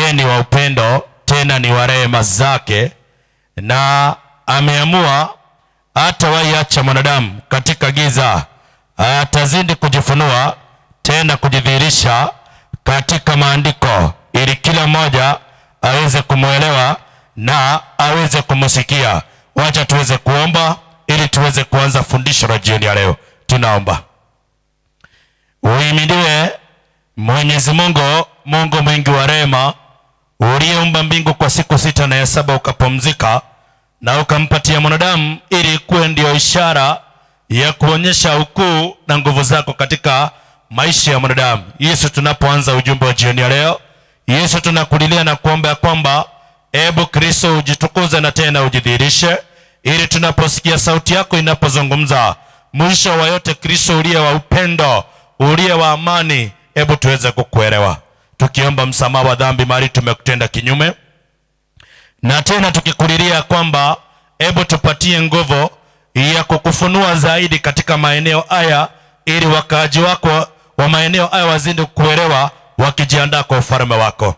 yeye ni wa upendo, tena ni wa rehema zake, na ameamua hatawaiacha mwanadamu katika giza. Atazidi kujifunua tena kujidhihirisha katika maandiko, ili kila mmoja aweze kumuelewa na aweze kumusikia. Wacha tuweze kuomba ili tuweze kuanza fundisho la jioni ya leo. Tunaomba. Uhimidiwe Mwenyezi Mungu, Mungu mwingi wa rehema, uliyeumba mbingu kwa siku 6 na ya 7 ukapumzika, na ukampatia mwanadamu ili kuwe ndio ishara ya kuonyesha ukuu na nguvu zako katika maisha ya mwanadamu. Yesu, tunapoanza ujumbe wa jioni ya leo, Yesu, tunakulilia na kuomba kwamba ebu Kristo ujitukuze na tena ujidhihirishe, ili tunaposikia sauti yako inapozungumza, mwisho wa yote Kristo uliye wa upendo, uliye wa amani, ebu tuweze kukuelewa. Tukiomba msamaha wa dhambi mahali tumekutenda kinyume, na tena tukikulilia kwamba ebu tupatie nguvu ya kukufunua zaidi katika maeneo haya, ili wakaaji wako wa maeneo haya wazidi kukuelewa, wakijiandaa kwa ufalme wako.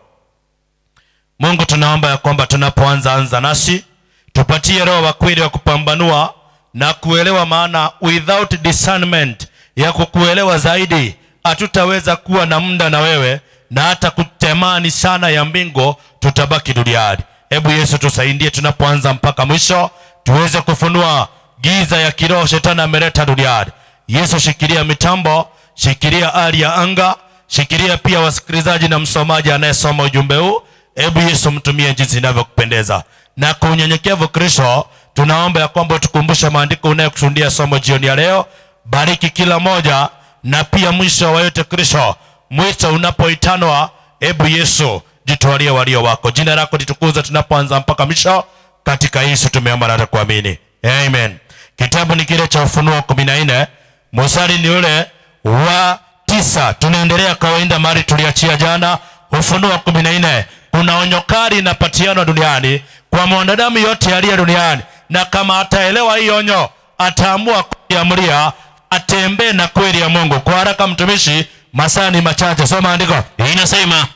Mungu, tunaomba ya kwamba tunapoanza nasi, tupatie roho wa kweli wa kupambanua na kuelewa, maana without discernment ya kukuelewa zaidi hatutaweza kuwa na muda na wewe, na hata kutemani sana ya mbingu tutabaki duniani. Hebu Yesu tusaidie tunapoanza mpaka mwisho, tuweze kufunua giza ya kiroho shetani ameleta duniani. Yesu, shikilia mitambo, shikilia hali ya anga, shikilia pia wasikilizaji na msomaji anayesoma ujumbe huu. Hebu Yesu mtumie jinsi inavyokupendeza. Na kwa unyenyekevu Kristo, tunaomba ya kwamba tukumbushe maandiko unayokusudia somo jioni ya leo. Bariki kila moja, na pia mwisho wa yote Kristo, mwisho unapoitanwa, hebu Yesu jitwalie walio wako. Jina lako litukuzwe tunapoanza mpaka mwisho. Katika Yesu tumeomba na kuamini. Amen. Kitabu ni kile cha Ufunuo 14, mstari ni ule wa 9. Tunaendelea kawaida mahali tuliachia jana. Ufunuo 14, kuna onyo kali inapatiana duniani kwa mwanadamu yote aliye duniani, na kama ataelewa hii onyo, ataamua kuiamulia, atembee na kweli ya Mungu. Kwa haraka mtumishi, masaa ni machache. Soma andiko. Inasema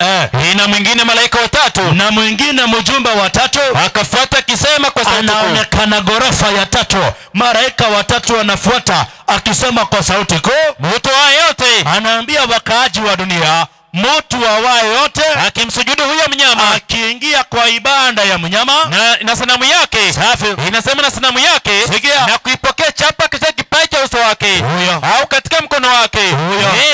ina mwingine malaika watatu, na mwingine mjumbe watatu akafuata akisema kwa sauti kuu. Anaonekana ghorofa ya 3, malaika watatu wanafuata akisema kwa sauti kuu. Mtu wa yote Anaambia wakaaji wa dunia, mtu wa yote akimsujudu huyo mnyama, akiingia kwa ibada ya mnyama na sanamu yake. Safi. Inasema na sanamu yake, Sikia. na kuipokea chapa katika kipaji cha uso wake Huyo. au katika mkono wake,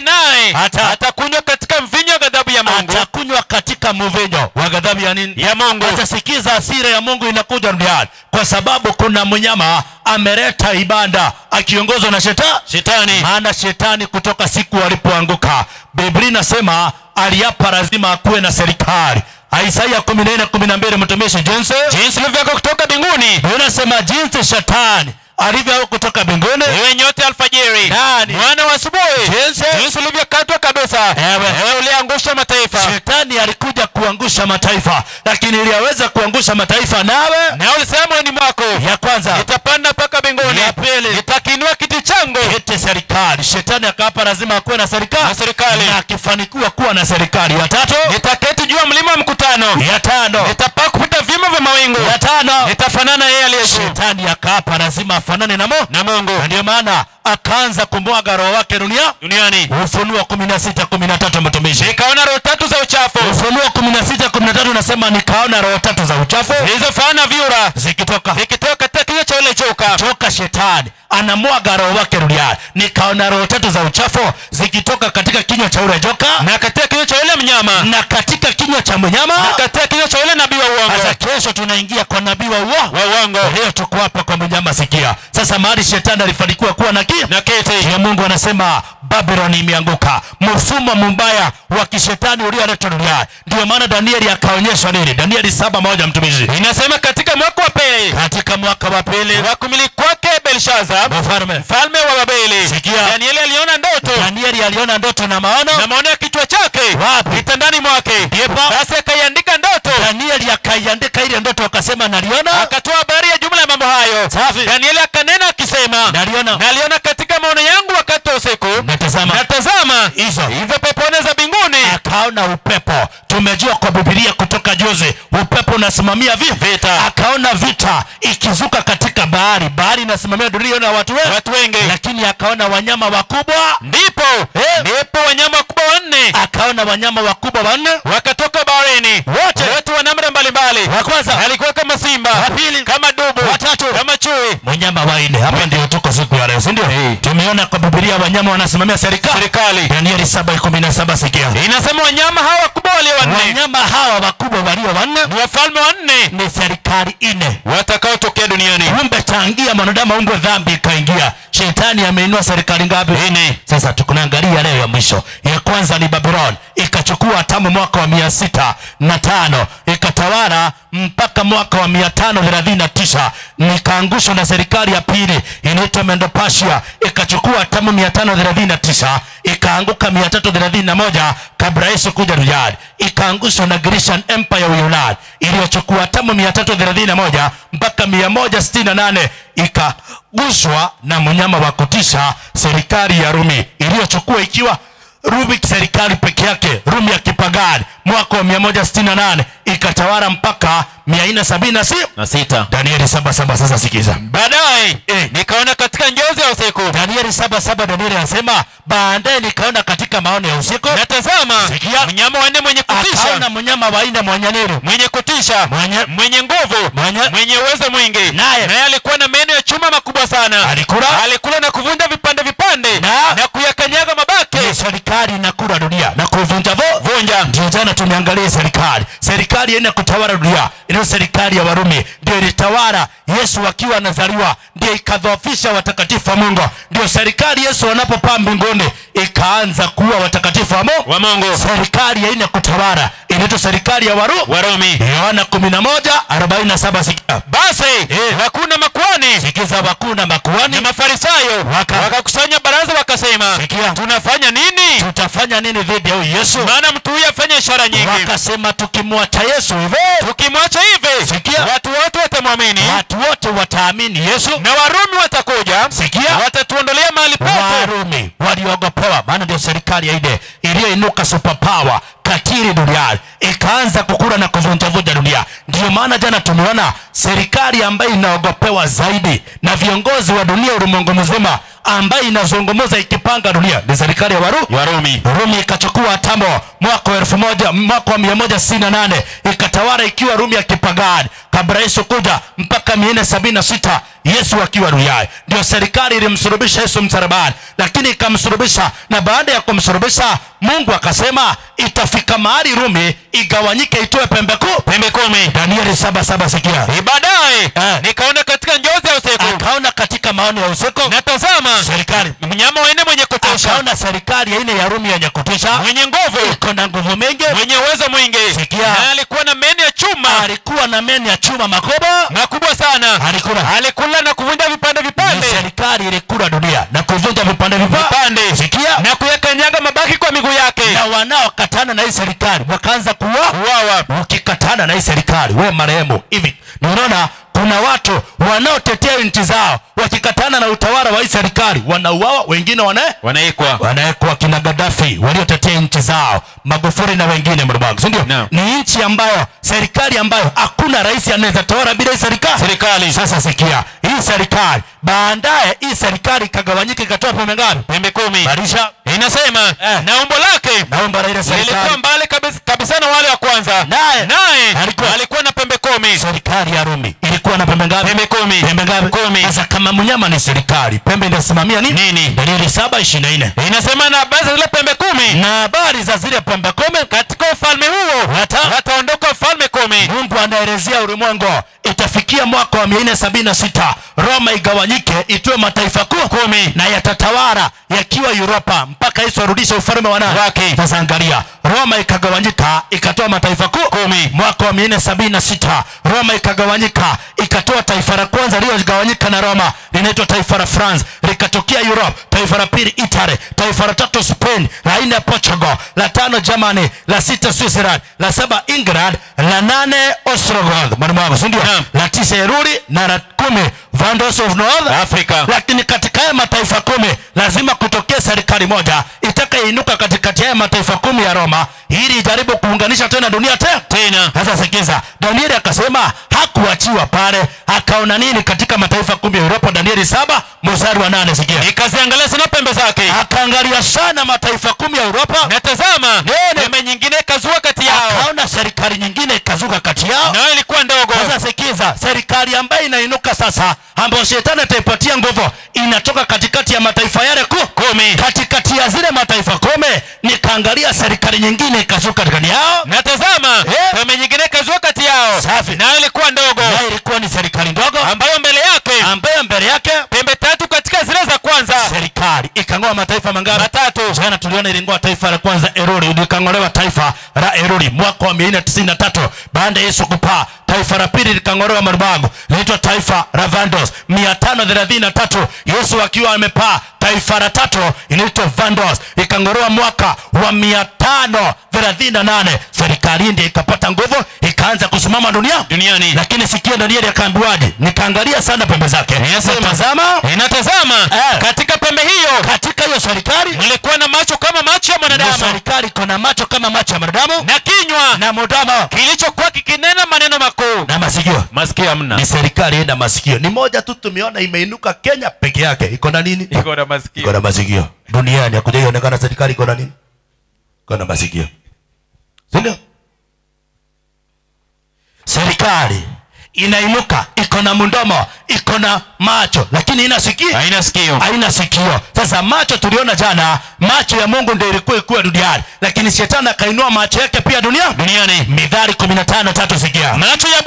naye atakunywa katika mvinyo wa ghadhabu ya Mungu. Atakunywa katika mvinyo wa ghadhabu ya nini? Ya Mungu. Atasikiza hasira ya Mungu inakuja duniani, kwa sababu kuna mnyama ameleta ibada akiongozwa na Shetani. Maana shetani kutoka siku alipoanguka, Biblia inasema aliapa lazima akuwe na serikali. Isaya 14:12 mtumishi, jinsi ilivyokuwa kutoka mbinguni, unasema jinsi shetani alivyo kutoka mbinguni, wewe nyota alfajiri, nani mwana wa asubuhi, jinsi ulivyokatwa kabisa, wewe uliangusha mataifa. Shetani alikuja kuangusha mataifa, lakini ili aweze kuangusha mataifa, na ulisema moyoni mwako, ya kwanza nitapanda mpaka mbinguni, ya pili nitakinua kiti changu, ete serikali. Shetani akaapa lazima akuwe na serikali, na akifanikiwa kuwa na serikali, ya tatu nitaketi juu ya mlima wa mkutano, ya tano nitapaa kupita vima vya mawingu, ya tano nitafanana yeye aliye juu. Shetani akaapa lazima afanane na Mungu, na ndio maana akaanza kumwaga roho wake duniani. Ufunuo 16:13 mtumishi, nikaona roho 3 za uchafu. Ufunuo 16:13 unasema nikaona roho 3 za uchafu zilizofanana vyura zikitoka katika kinywa cha yule joka. Shetani anamwaga roho wake duniani. Nikaona roho 3 za uchafu zikitoka katika kinywa cha yule joka, na katika kinywa cha yule mnyama, na katika kinywa cha mnyama, na katika kinywa cha yule nabii wa uongo. Sasa kesho tunaingia kwa nabii wa uongo. Leo tuko hapa kwa mnyama. Sikia sasa, mahali shetani alifanikiwa kuwa na kiti ya Mungu, anasema Babylon imeanguka, mfumo mbaya wa kishetani ulioletwa duniani. Ndio maana Danieli akaonyeshwa nini? Danieli 7:1 mtumishi, inasema katika mwaka wa pili wa kumiliki kwake Belshaza mfalme wa Babeli, sikia, Danieli aliona ndoto na maono ya kichwa chake kitandani mwake. Basi akaiandika ndoto. Danieli akaiandika ile ndoto, akasema naliona, akatoa habari ya jumla ya mambo hayo. Safi. Danieli akanena akisema, naliona katika maono yangu wakati wa usiku, natazama hizo hivyo peponi za mbinguni. Akaona upepo. Tumejua kwa Biblia kutoka mwaka juzi, upepo unasimamia vita. Akaona vita ikizuka katika bahari. Bahari inasimamia dunia na watu wengi. Lakini akaona wanyama wakubwa. Ndipo wanyama wakubwa wanne. Akaona wanyama wakubwa wanne wakatoka baharini. Wote wana namna mbalimbali. Wa kwanza alikuwa kama simba, wa pili kama dubu, wa tatu kama chui, mnyama wa nne. Hapa ndio tuko siku ya leo, si ndio? Tumeona kwa Biblia wanyama wanasimamia serikali. Danieli 7:17 sikia. Inasema wanyama hawa wakubwa walio wanne. Wanyama hawa wakubwa walio wanne ni wafalme wanne, ni serikali nne watakao tokea duniani. Kumbe tangia mwanadamu aumbe dhambi kaingia, shetani ameinua serikali ngapi? Nne. Sasa tukunaangalia leo ya mwisho. Ya kwanza ni Babylon, ikachukua hatamu mwaka wa 605, ikatawala mpaka mwaka wa 539, nikaangushwa na serikali ya pili inaitwa Medo-Persia, ikachukua hatamu 539, ikaanguka 331 kabla Yesu kuja duniani. Ikaangushwa na Grecian Empire ya Uyunani iliyochukua hatamu 331 mpaka 168, ikagushwa na mnyama wa kutisha, serikali ya Rumi iliyochukua ikiwa Rumi serikali peke yake, Rumi ya kipagani, mwaka wa 168, ikatawala mpaka 476. Danieli 7:7. Sasa sikiza. Baadaye nikaona katika njozi ya usiku. Danieli 7:7. Danieli anasema baadaye nikaona katika maono ya usiku, na tazama mnyama wa nne mwenye kutisha. Akaona mnyama wa nne mwenye kutisha, mwenye nguvu, mwenye uwezo mwingi. Naye alikuwa na meno ya chuma makubwa sana. Alikula na kuvunja vipande na kuyakanyaga mabaki. Serikali inakula dunia na kuvunja vunja. Ndio jana tumeangalia serikali yenye kutawala dunia, ile serikali ya Warumi ndio ilitawala Yesu akiwa anazaliwa, ndio ikadhoofisha watakatifu wa Mungu. Ndio serikali Yesu anapopaa mbinguni ikaanza kuwa watakatifu wa Mungu. Serikali yenye kutawala inaitwa serikali ya Warumi. Yohana 11:47 sikia. Basi wakuna makuhani, sikiza, wakuna makuhani na Mafarisayo wakakusanya baraza, wakasema, tunafanya nini? Tutafanya nini dhidi ya Yesu? Maana mtu huyu afanya ishara nyingi. Wakasema tukimwacha Yesu hivi, sikia, watu wote watamwamini. Watu wote wataamini Yesu na Warumi watakuja, sikia, watatuondolea mahali pote. Warumi waliogopewa, maana ndio serikali ya ile iliyoinuka superpower katiri duniani, ikaanza kukula na kuvunja dunia. Ndio maana jana tumeona serikali ambayo inaogopewa zaidi na viongozi wa dunia ulimwengu mzima, ambayo inazungumza ikipanga dunia, ni serikali ya Warumi. Rumi ikachukua hatamu mwaka wa 168, ikatawala ikiwa Rumi ya kipagani kabla Yesu kuja mpaka 476, Yesu akiwa duniani. Ndio serikali ilimsulubisha Yesu msalabani, lakini ikamsulubisha, na baada ya kumsulubisha Mungu akasema itafika mahali Rumi igawanyike itoe pembe 10. Danieli 7:7 sikia. Baadaye nikaona katika njozi ya usiku. Akaona katika maono ya usiku, na tazama serikali mnyama wa nne mwenye kutisha. Akaona serikali ya nne ya Rumi yenye kutisha, mwenye nguvu, iko na nguvu mingi, mwenye uwezo mwingi. Sikia. Na alikuwa na meno ya chuma. Alikuwa na meno ya chuma makubwa sana. Alikula na kuvunja vipande. Serikali ilikula dunia na kuvunja vipande. Sikia. Na kuyakanyaga mabaki kwa miguu yake. Na wanaokatana na hii serikali wakaanza kuuawa. Ukikatana na hii serikali wewe marehemu hivi. Unaona kuna watu wanaotetea nchi zao, wakikatana na utawala wa hii serikali wanauawa, wengine wanaekwa kina Gaddafi waliotetea nchi zao, Magufuli na wengine mrbagu, ndio? No. Ni nchi ambayo serikali ambayo hakuna rais anaweza tawala bila hii serikali. Sasa sikia, hii serikali baadaye hii serikali kagawanyika ikatoa pembe ngapi? Pembe 10. Barisha inasema na umbo lake, na umbo la ile serikali ilikuwa mbali kabisa na wale wa kwanza. Naye alikuwa na pembe 10. Serikali ya Rumi ilikuwa na pembe ngapi? Pembe 10. Pembe ngapi? 10. Sasa kama mnyama ni serikali, pembe inasimamia nini? Danieli 7:24 inasema na habari za zile pembe 10, na habari za zile pembe 10 katika ufalme huo wataondoka ufalme 10. Mungu anaelezea ulimwengu itafikia mwaka wa 476 Roma igawanyike itoe mataifa 10 na yatatawala yakiwa Europa mpaka Yesu arudishe ufalme wake. Sasa angalia, Roma ikagawanyika ikatoa mataifa 10 mwaka wa 476. Roma ikagawanyika ikatoa taifa la kwanza lililogawanyika na Roma linaitwa taifa la France, likatokea Europe. Taifa la pili Italy, taifa la tatu Spain, la nne Portugal, la tano Germany, la sita Switzerland, la saba England, la 8 Ostrogoth, ndio? La 9 Eruri na la 10 Vandals of North Africa. Lakini katika haya mataifa 10 lazima kutokea serikali moja itakayeinuka katikati ya mataifa 10 ya Roma ili ijaribu kuunganisha tena dunia tena. Sasa sikiza, Danieli akasema hakuachiwa pale. Akaona nini katika mataifa 10 ya Europa? Danieli 7 mstari wa 8. Sikia, ikaziangalia sana pembe zake, akaangalia sana mataifa 10 ya Europa, na tazama pembe nyingine ikazua kati yao. Akaona serikali nyingine ikazuka kati yao, nayo ilikuwa ndogo. Sasa sikiza, serikali ambayo inainuka sasa, ambayo shetani ataipatia nguvu, inatoka katikati ya mataifa yale 10. Katikati ya zile mataifa 10 nikaangalia serikali nyingine ikazuka kati yao, na tazama pembe nyingine ikazua kati yao. Safi. Nayo ilikuwa ndogo, nayo ilikuwa ni serikali ndogo ambayo mbele yake pembe 3 katika zile za kwanza. Serikali ikang'oa mataifa mangapi? 3. Jana tuliona iling'oa taifa la kwanza Erori, likang'olewa taifa la Erori mwaka wa 493 baada ya Yesu kupaa. Taifa la pili likang'olewa marubagu, linaitwa taifa la Vandals 533 Yesu akiwa amepaa. Taifa la 3 inaitwa Vandals, ikang'olewa mwaka wa 538. Serikali ndiyo ikapata nguvu, ikaanza kusimama duniani. Lakini sikia Danieli akaambiwaje? Nikaangalia sana pembe zake. Inatazama katika pembe hiyo, katika hiyo serikali ilikuwa na macho kama macho ya mwanadamu. Serikali iko na macho kama macho ya mwanadamu, na kinywa na mdomo kilichokuwa kikinena maneno makuu, na masikio hamna. Ni serikali ina masikio. Ni moja tu tumeona imeinuka Kenya peke yake, iko na nini? Iko na masikio. Duniani hakujaionekana serikali iko na nini? Iko na masikio. Ndio serikali inainuka, iko na mdomo, iko na macho, lakini haina sikio. Sasa macho tuliona jana, macho ya Mungu ndio ilikuwa duniani, lakini shetani akainua macho yake pia duniani. Mithali 15:3. Sikia, macho ya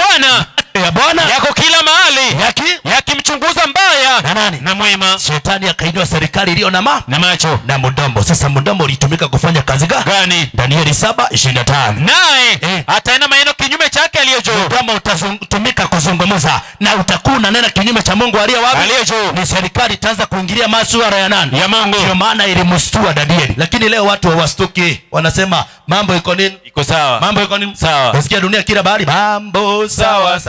Bwana yako kila mahali, yakimchunguza mbaya na mwema. Shetani akainua serikali iliyo na macho na mdomo. Sasa mdomo ulitumika kufanya kazi gani? Danieli 7:25. Naye ataenda maneno kinyume chake aliyo juu. Mdomo utatumika kuzungumza, na utakuwa unanena kinyume cha Mungu aliye juu. Ni serikali itaanza kuingilia masuala ya nani? Ya Mungu. Ndio maana ilimstua Danieli. Lakini leo watu hawastuki, wanasema mambo iko nini? Iko sawa. Mambo iko nini? Sawa. Unasikia dunia kila bahari mambo sawa. Si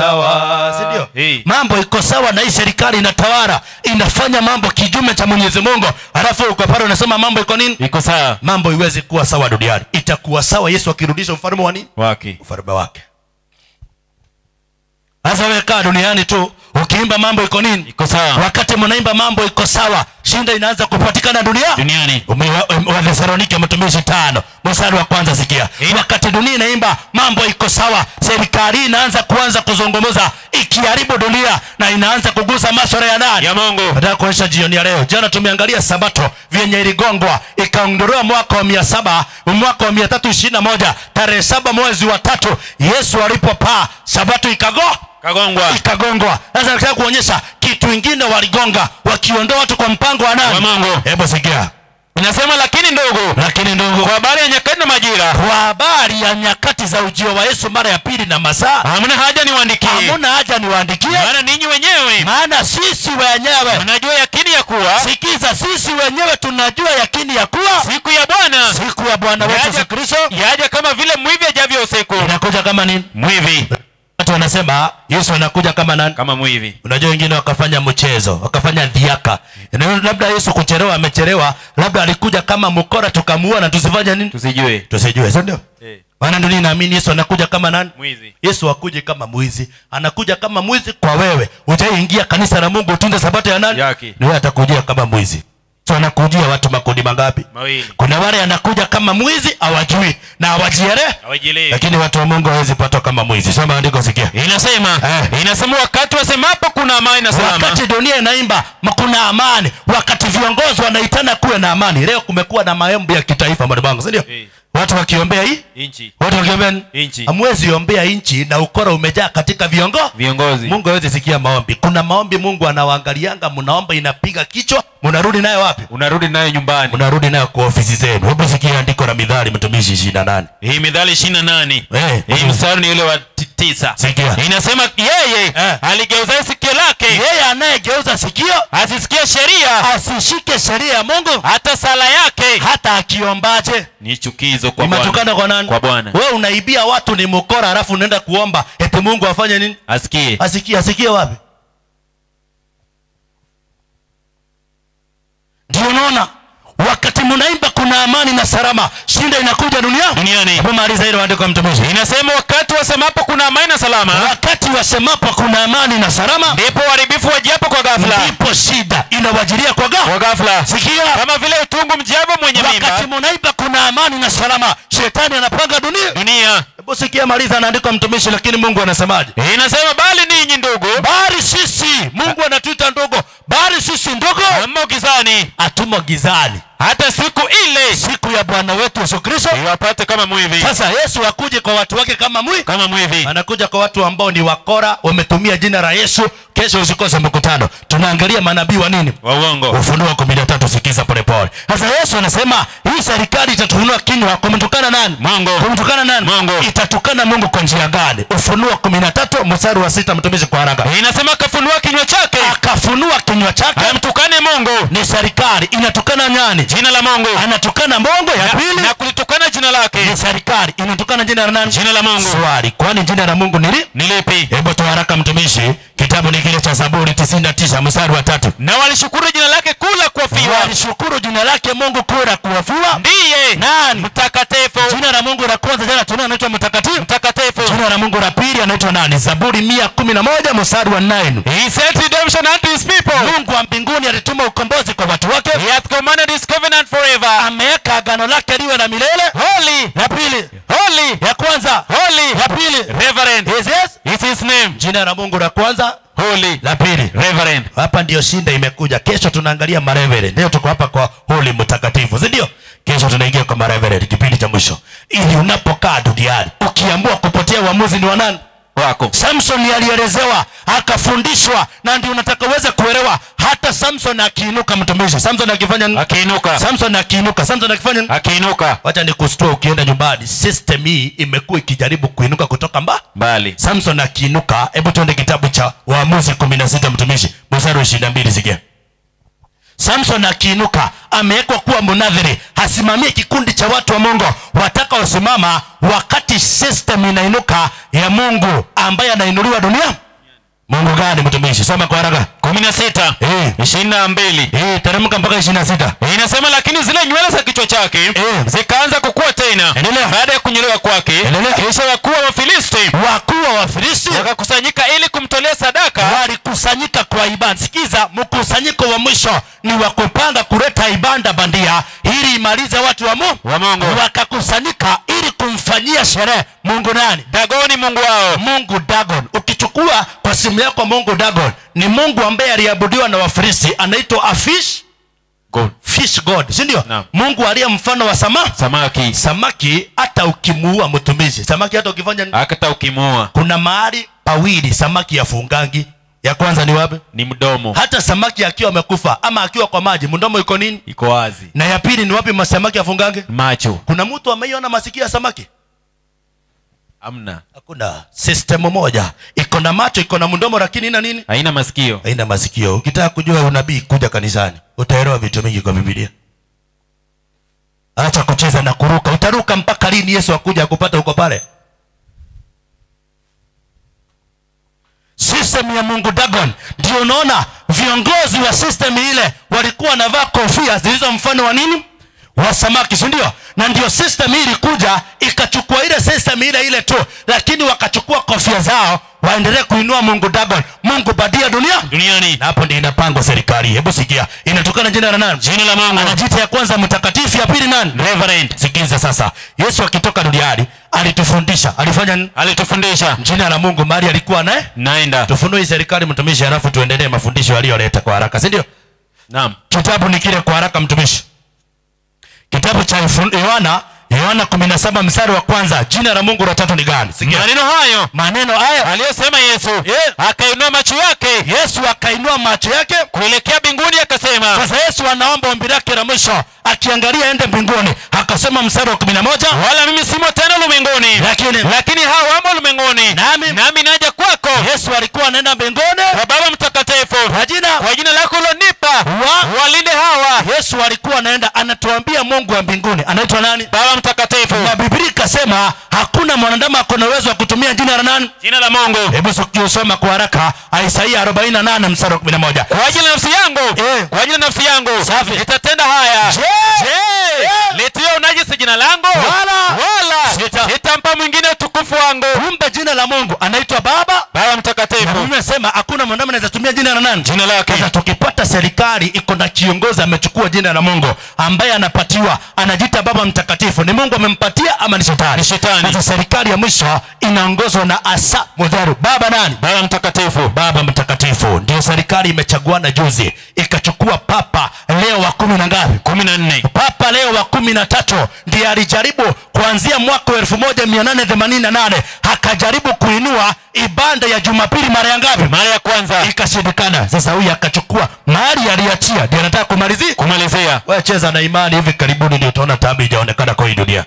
ndio? Mambo iko sawa, na hii serikali inatawala, inafanya mambo kinyume cha Mwenyezi Mungu. Alafu uko pale unasema mambo iko nini? Iko sawa. Mambo iwezi kuwa sawa duniani. Itakuwa sawa Yesu akirudisha ufalme wa nini? Ufalme wake. Sasa wewe kaa duniani tu ukiimba mambo iko nini? Iko sawa. Wakati mnaimba mambo iko sawa, shinda inaanza kupatikana duniani. Wa Thessalonike mtumishi 5 mstari wa 1. Sikia, wakati dunia inaimba mambo iko sawa, serikali inaanza kuzungumza ikiharibu dunia, na inaanza kugusa masuala ya nani? Ya Mungu. Nataka kuonyesha jioni ya leo. Jana tumeangalia Sabato vyenye iligongwa, ikaondolewa mwaka wa 321 tarehe 7 mwezi wa 3 Yesu alipopaa. Sabato ikagongwa. Sasa nataka kuonyesha kitu kingine waligonga, wakiondoa watu kwa mpango wa nani? Wa Mungu. Hebu sikia. Inasema lakini ndugu, kwa habari ya nyakati na majira, kwa habari ya nyakati za ujio wa Yesu mara ya pili na masaa, hamna haja niwaandikie. Maana sisi wenyewe tunajua yakini ya kuwa, sikiza, sisi wenyewe tunajua yakini ya kuwa siku ya Bwana wetu Yesu Kristo yaja kama vile mwivi ajavyo usiku. Inakuja kama nini? Mwivi. Watu wanasema Yesu anakuja kama nani? Kama mwivi. Unajua wengine wakafanya mchezo, wakafanya dhiaka. Labda Yesu kuchelewa, amechelewa, labda alikuja kama mkora tukamuua na tusifanye nini? Tusijue. Sio ndio? Maana ndio ninaamini Yesu anakuja kama nani? Mwizi. Yesu hakuje kama mwizi, anakuja kama mwizi kwa wewe. Utaingia kanisa la Mungu utunze sabato ya nani? Ni wewe atakujia kama mwizi. So anakujia watu makundi mangapi? Mawili. Kuna wale anakuja kama mwizi hawajui na hawajielewi. Lakini watu wa Mungu hawezi patwa kama mwizi. Soma andiko, sikia. Inasema wakati wasemapo kuna amani na salama. Wakati dunia inaimba kuna amani, wakati viongozi wanaitana kuwe na amani. Leo kumekuwa na maombi ya kitaifa mwanangu, si ndio? Watu wakiombea nchi. Hamwezi ombea nchi na ukora umejaa katika viongozi. Mungu hawezi sikia maombi. Kuna maombi Mungu anawaangalianga, mnaomba inapiga kichwa, mnarudi nayo wapi? Unarudi nayo nyumbani. Unarudi nayo kwa ofisi zenu. Hebu sikia andiko la Mithali mtumishi 28. Hii Mithali 28. Hii mstari ni ule wa 9. Sikia. Inasema yeye aligeuza sikio lake. Yeye anayegeuza sikio asisikie sheria, asishike sheria ya Mungu, hata sala yake, hata akiombaje ni chukizo kwa Bwana. Imetukana kwa nani? Kwa Bwana. Wewe unaibia watu, ni mkora, alafu unaenda kuomba eti Mungu afanye nini? Asikie wapi? Ndio unaona wakati mnaimba kuna amani na salama, shinda inakuja duniani. Hebu maliza ile andiko mtumishi. Inasema wakati wasemapo kuna amani na salama, wakati wasemapo kuna amani na salama, ndipo uharibifu wajiapo kwa ghafla. Ndipo shida inawajilia kwa ghafla. Sikia, kama vile utungu mjabo mwenye mimba. Wakati mnaimba kuna amani na salama, shetani anapanga dunia. Hebu sikia, maliza anaandika mtumishi, lakini Mungu anasemaje? Inasema bali ninyi ndugu, bali sisi, Mungu anatuita ndugu, bali sisi ndugu, hamo gizani, hatumo gizani, hata siku ile, siku ya Bwana wetu Yesu Kristo iwapate kama mwivi. Sasa Yesu akuje kwa watu wake kama mwivi. Anakuja kwa watu ambao ni wakora, wametumia jina la Yesu. Kesho usikose mkutano. Tunaangalia manabii wa nini? Wa uongo. Ufunuo 13, sikiza polepole. Sasa Yesu anasema hii serikali itatunua kinywa kumtukana nani? Mungu. Kumtukana nani? Mungu. Itatukana Mungu kwa njia gani? Ufunuo 13 mstari wa 6, mtumishi kwa haraka. Inasema akafunua kinywa chake. Akafunua kinywa chake. Amtukane Mungu. Ni serikali inatukana nani? Jina la Mungu. Anatukana Mungu. Ya pili, na kulitukana jina lake. Ni serikali inatukana jina la nani? Jina la Mungu. Swali, kwani jina la Mungu ni lipi? Hebu tu haraka mtumishi, kitabu ni kile cha Zaburi 99 mstari wa 3. Na walishukuru jina lake kula kuafiwa. Walishukuru jina lake Mungu kula kuafiwa. Ndiye nani? Mtakatifu. Jina la Mungu la kwanza jana tunaona anaitwa mtakatifu. Jina la Mungu la pili anaitwa nani? Zaburi 111 mstari wa 9. He set redemption unto his people. Mungu wa mbinguni alituma ukombozi kwa watu wake. He hath commanded his covenant forever. Ameweka agano lake liwe na milele. Holy. Ya pili. Holy. Ya kwanza. Holy. Ya pili. Reverend. Is his name. Jina la Mungu la kwanza Holy. La pili Reverend. Hapa ndio shinda imekuja. Kesho tunaangalia mareverend. Leo tuko hapa kwa Holy mtakatifu, si ndio? Kesho tunaingia kwa mareverend, kipindi cha mwisho. Ili unapokaa duniani ukiamua kupotea, uamuzi ni wa nani? Wako. Samson alielezewa, akafundishwa, na ndio unataka uweze kuelewa. Hata Samson akiinuka, mtumishi, Samson akifanya akiinuka. Samson akiinuka, Samson akifanya akiinuka. Wacha nikustua, ukienda nyumbani, system hii imekuwa ikijaribu kuinuka kutoka mbali. Samson akiinuka, hebu tuende kitabu cha Waamuzi 16 mtumishi, mstari wa 22, sikia. Samson akiinuka, amewekwa kuwa munadhiri, hasimamie kikundi cha watu wa Mungu wataka wasimama wakati system inainuka ya Mungu ambaye anainuliwa dunia. Mungu gani mtumishi? Soma kwa haraka. 16. 22. Teremka mpaka 26. Inasema lakini zile nywele za kichwa chake zikaanza kukua tena. Baada ya kunyolewa kwake, kisha wakuu wa Filisti wakakusanyika ili kumtolea sadaka. Walikusanyika kwa ibada. Sikiza, mkusanyiko wa mwisho ni wa kupanga kuleta ibada bandia ili imalize watu wa Mungu. Wakakusanyika ili kumfanyia sherehe Mungu nani? Dagoni, mungu wao. Mungu Dagon. Ukichukua kwa simu yako, Mungu Dagon ni Mungu ambaye aliabudiwa na Wafilisti, anaitwa Fish God, si ndio? No. Mungu aliye mfano wa samaki. Hata ukimuua mtumishi, samaki hata ukifanya hata ukimuua, kuna mahali pawili samaki yafungangi. Ya kwanza ni wapi? Ni mdomo. Hata samaki akiwa amekufa ama akiwa kwa maji, mdomo iko nini? Iko wazi. Na ya pili ni wapi samaki yafungange? Macho. Kuna mtu ameiona masikio ya samaki? Hamna. Hakuna. System moja iko na macho, iko na mdomo, lakini ina nini? Haina masikio. Ukitaka kujua unabii, kuja kanisani, utaelewa vitu vingi kwa Biblia. Acha kucheza na kuruka. Utaruka mpaka lini Yesu akuja akupata huko pale? System ya Mungu Dagon. Ndio unaona viongozi wa system ile walikuwa wanavaa kofia zilizo mfano wa nini? Wa samaki, si ndio? Na ndio system hii ilikuja ikachukua ile system ile tu, lakini wakachukua kofia zao waendelee kuinua Mungu Dagon, Mungu badia duniani. Na hapo ndio inapangwa serikali. Hebu sikia, inatokana jina la nani? Jina la Mungu. Anajiita ya kwanza mtakatifu, ya pili nani? Reverend. Sikiza sasa, Yesu akitoka duniani alitufundisha, alitufundisha jina la Mungu mahali alikuwa naenda. Tufunue hii serikali mtumishi, halafu tuendelee mafundisho aliyoleta kwa haraka, si ndio? Naam. Kitabu ni kile kwa haraka mtumishi. Kitabu cha Yohana 17 mstari wa kwanza. Jina la Mungu la tatu ni gani? Sikia. Maneno hayo aliyosema Yesu. Akainua macho yake. Yesu akainua macho yake kuelekea mbinguni akasema. Sasa Yesu anaomba ombi lake la mwisho, akiangalia ende mbinguni, akasema mstari wa 11, wala mimi simo tena ulimwenguni, lakini hao wamo ulimwenguni, nami naja kwako. Yesu alikuwa anaenda mbinguni kwa Baba mtakatifu, kwa jina lako ulonipa walinde hawa. Yesu alikuwa anaenda, anatuambia Mungu wa mbinguni anaitwa nani? Baba mtakatifu. Na Biblia akasema hakuna mwanadamu akona uwezo wa kutumia jina la nani? Jina la Mungu. Hebu soma kwa haraka Isaia 48 mstari wa 11. Kwa ajili ya nafsi yangu, kwa ajili ya nafsi yangu nitatenda haya. Litio unajisi jina langu, wala sitampa mwingine utukufu wangu. Kumbe jina la Mungu anaitwa Baba Mtakatifu. Na nimesema hakuna mwanadamu anaweza tumia jina la nani? Jina lake. Sasa tukipata serikali iko na kiongozi amechukua jina la Mungu ambaye anapatiwa anajiita Baba Mtakatifu, ni Mungu amempatia ama ni shetani? Ni shetani. Sasa serikali ya mwisho inaongozwa na Asa Mudaru. Baba nani? Baba Mtakatifu. Baba Mtakatifu. Ndio serikali imechaguana juzi ikachukua Papa Leo wa 10 na ngapi? 14. Papa Leo wa 13 ndiye alijaribu kuanzia mwaka 1888 akajaribu kuinua ibada ya Jumapili mara ya ngapi? Mara ya kwanza. Ikashindikana. Sasa huyu akachukua mahali aliachia ndio anataka kumalizia. Wewe cheza na imani, hivi karibuni ndio utaona taabu ijaonekana kwa hii dunia.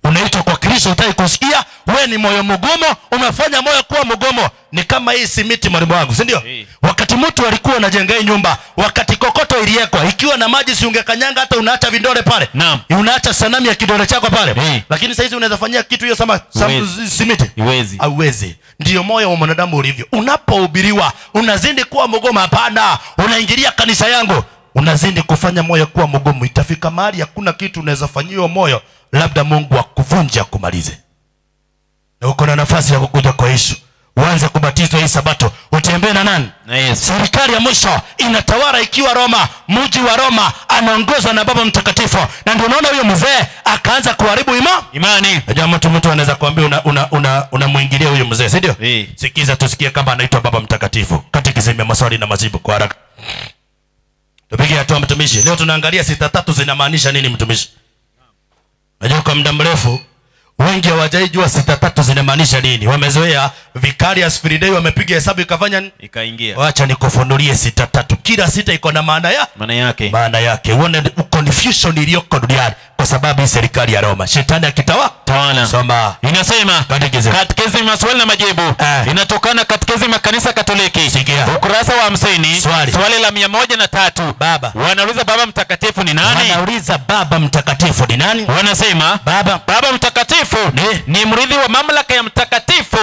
Unaitwa kwa Kristo utaki kusikia, wewe ni moyo mgumu, umefanya moyo kuwa mgumu. Ni kama hii simiti mwalimu wangu, si ndio? Wakati mtu alikuwa anajenga hii nyumba, wakati kokoto iliekwa ikiwa na maji, si ungekanyanga hata unaacha vidole pale? Naam. Unaacha sanamu ya kidole chako pale. Lakini sasa hizi unaweza fanyia kitu hiyo simiti? Hauwezi. Ndio moyo wa mwanadamu ulivyo. Unapohubiriwa unazidi kuwa mgumu. Hapana, unaingilia kanisa yangu, unazidi kufanya moyo kuwa mgumu. Itafika mahali hakuna kitu unaweza fanyiwa moyo, labda Mungu akuvunja kumalize. Na uko na nafasi ya kukuja kwa Yesu, uanze kubatizwa hii Sabato, utembee na nani? Na Yesu. Serikali ya mwisho inatawala ikiwa Roma, mji wa Roma anaongozwa na Baba Mtakatifu. Na ndio unaona huyo mzee akaanza kuharibu imani. Jamaa mtu anaweza kuambia unamuingilia huyo mzee, si ndio? Sikiza tusikie kama anaitwa Baba Mtakatifu. Katekisimu ya maswali na majibu kwa haraka. Tupige hatua mtumishi. Leo tunaangalia sita tatu zinamaanisha nini mtumishi? Najua kwa muda mrefu wengi hawajajua sita tatu zinamaanisha nini. Wamezoea Vicarious Friday, wamepiga hesabu ikafanya ikaingia. Acha nikufunulie sita tatu. Kila sita iko na maana yake. Maana yake. Uone confusion iliyoko duniani kwa sababu hii serikali ya Roma. Shetani akitawala. Soma. Inasema katekisimu maswali na majibu. Inatokana katekisimu ya Kanisa Katoliki. Sikia. Ukurasa wa 50. Swali la 103. Baba. Wanauliza Baba Mtakatifu ni nani? Wanauliza Baba Mtakatifu ni nani? Wanasema Baba Mtakatifu ni mrithi wa mamlaka ya Mtakatifu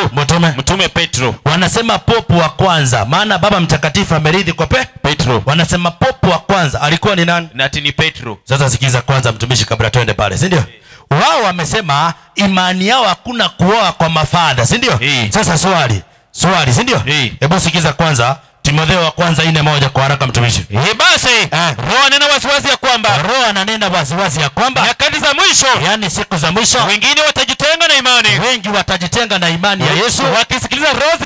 Mtume Petro. Wanasema popo wa kwanza, maana Baba Mtakatifu amerithi kwa Petro. Wanasema popo wa kwanza alikuwa ni nani? Nati ni Petro. Sasa sikiza kwanza mtumishi kabla tuende pale, si ndio? Wao wamesema imani yao hakuna kuoa kwa mafadha, si ndio? Sasa swali, si ndio? Hebu sikiza kwanza Timotheo wa kwanza 4:1 kwa haraka mtumishi. Basi Roho ananena wasiwasi ya kwamba nyakati za mwisho, yani siku za mwisho, wengine watajitenga na imani. Wengi watajitenga na imani ya Yesu, wakisikiliza roho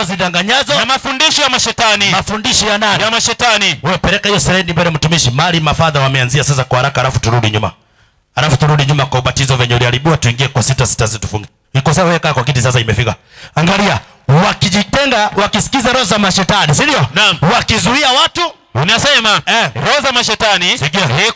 zidanganyazo, na mafundisho ya mashetani. Mafundisho ya nani? Ya mashetani. Wewe peleka hiyo slide mbele mtumishi. Mali mafadha wameanzia sasa kwa haraka, alafu turudi nyuma kwa ubatizo venye uliharibiwa, tuingie kwa sita tufunge. Iko sawa, weka kwa kiti sasa, imefika. Angalia, wakijitenga, wakisikiza roho za mashetani, si ndio? Wakizuia watu, unasema roho za mashetani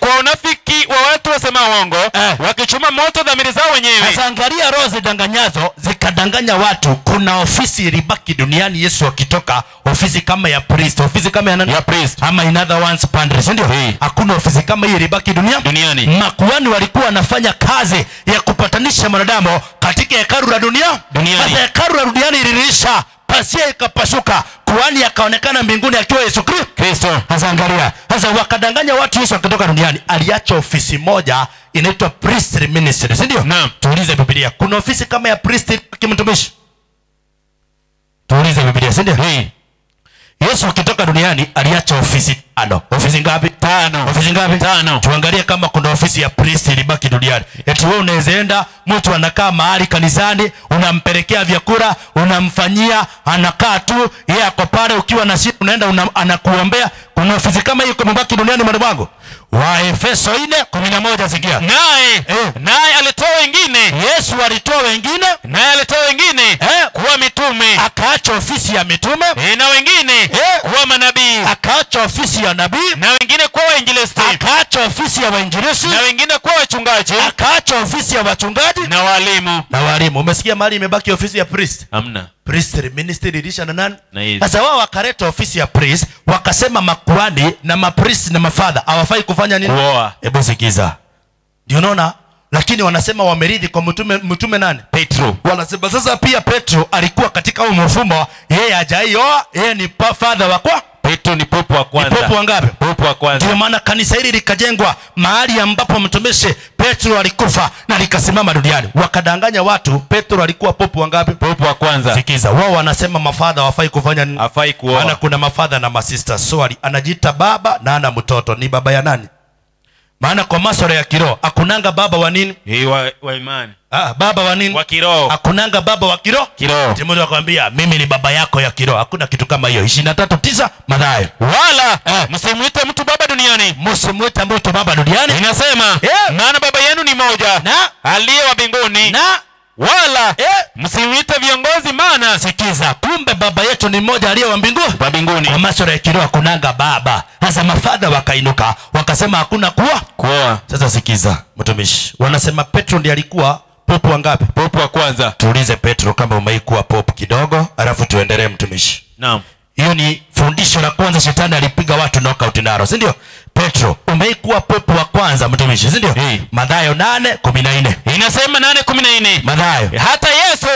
kwa unafiki wa watu wasema uongo, wakichoma moto dhamiri zao wenyewe. Sasa angalia, roho zidanganyazo zikadanganya watu. Kuna ofisi ilibaki duniani, Yesu akitoka, ofisi kama ya priest, ofisi kama ya nani? Ya priest. Ama in other ones pandri, si ndio? Hakuna ofisi kama hii ilibaki duniani. Makuhani walikuwa wanafanya kazi ya kupatanisha mwanadamu katika hekalu la duniani. Sasa hekalu la duniani iliisha, pasia ikapasuka, kuhani akaonekana mbinguni akiwa Yesu Kristo. Sasa angalia, sasa wakadanganya watu. Yesu akitoka duniani aliacha ofisi moja inaitwa priestly ministry, si ndio? Tuulize Biblia, kuna ofisi kama ya priest kimtumishi? Tuulize Biblia, si ndio? Yesu akitoka duniani aliacha ofisi 5. Ofisi ngapi? 5. Ofisi ngapi? 5. Tuangalie kama kuna ofisi ya priest ilibaki duniani. Eti wewe unaweza enda, mtu anakaa mahali kanisani, unampelekea vyakula, unamfanyia, anakaa tu, yeye ako pale, ukiwa na shida unaenda anakuombea. Kuna ofisi kama hiyo kumebaki duniani mwalimu wangu? Waefeso 4:11 sikia. Naye alitoa wengine. Yesu alitoa wengine. Naye alitoa wengine kuwa mitume. Akaacha ofisi ya mitume. Na wengine kuwa manabii. Akaacha ofisi ya nabii. Na wengine kuwa wainjilisti. Akaacha ofisi ya wainjilisti. Na wengine kuwa wachungaji. Akaacha ofisi ya wachungaji na walimu. Umesikia mahali imebaki ofisi ya priest? Hamna. Priestly ministry ilisha na nani? Sasa wao wakaleta ofisi ya priest, wakasema makuhani na mapriest na mafadha hawafai kufanya nini? Kuoa. Hebu sikiza. Ndio unaona lakini wanasema wamerithi kwa mtume nani? Petro. Wanasema sasa pia Petro alikuwa katika huo mfumo, yeye hajaioa, yeye ni father wa kwa Petro ni popo wa kwanza. Ni popo wangapi? Popo wa kwanza. Ndio maana kanisa hili likajengwa mahali ambapo mtumishi Petro alikufa na likasimama duniani. Wakadanganya watu Petro alikuwa popo wangapi? Popo wa kwanza. Sikiza, wao wanasema mafadha hawafai kufanya nini? Hafai kuoa. Maana kuna mafadha na masista. Swali, anajiita baba na ana mtoto, ni baba ya nani? Maana kwa masuala ya kiroho hakunanga baba wa nini? Wa imani. Baba wa nini? Wa kiroho. Hakunanga baba wa kiroho. Timotheo akwambia mimi ni baba yako ya kiroho. Hakuna kitu kama hiyo. 23:9 Mathayo. Wala msimuite mtu baba duniani. Msimuite mtu baba duniani. Inasema maana baba yenu ni moja, na aliye wa mbinguni. Na wala msimuite viongozi, maana sikiza, kumbe baba yetu ni mmoja aliye wa mbinguni. Kwa masuala ya kiroho kunanga baba. Sasa mafadha wakainuka wakasema hakuna kuoa. Sasa sikiza mtumishi, wanasema Petro ndiye alikuwa popo wangapi? Popo wa kwanza. Tuulize Petro kama umeikuwa popo kidogo, alafu tuendelee mtumishi. Naam. Hiyo ni fundisho la kwanza shetani alipiga watu knockout naro, si ndio? Petro, umeikuwa popo wa kwanza mtumishi, si ndio? Mathayo 8:14. Inasema 8:14. Mathayo.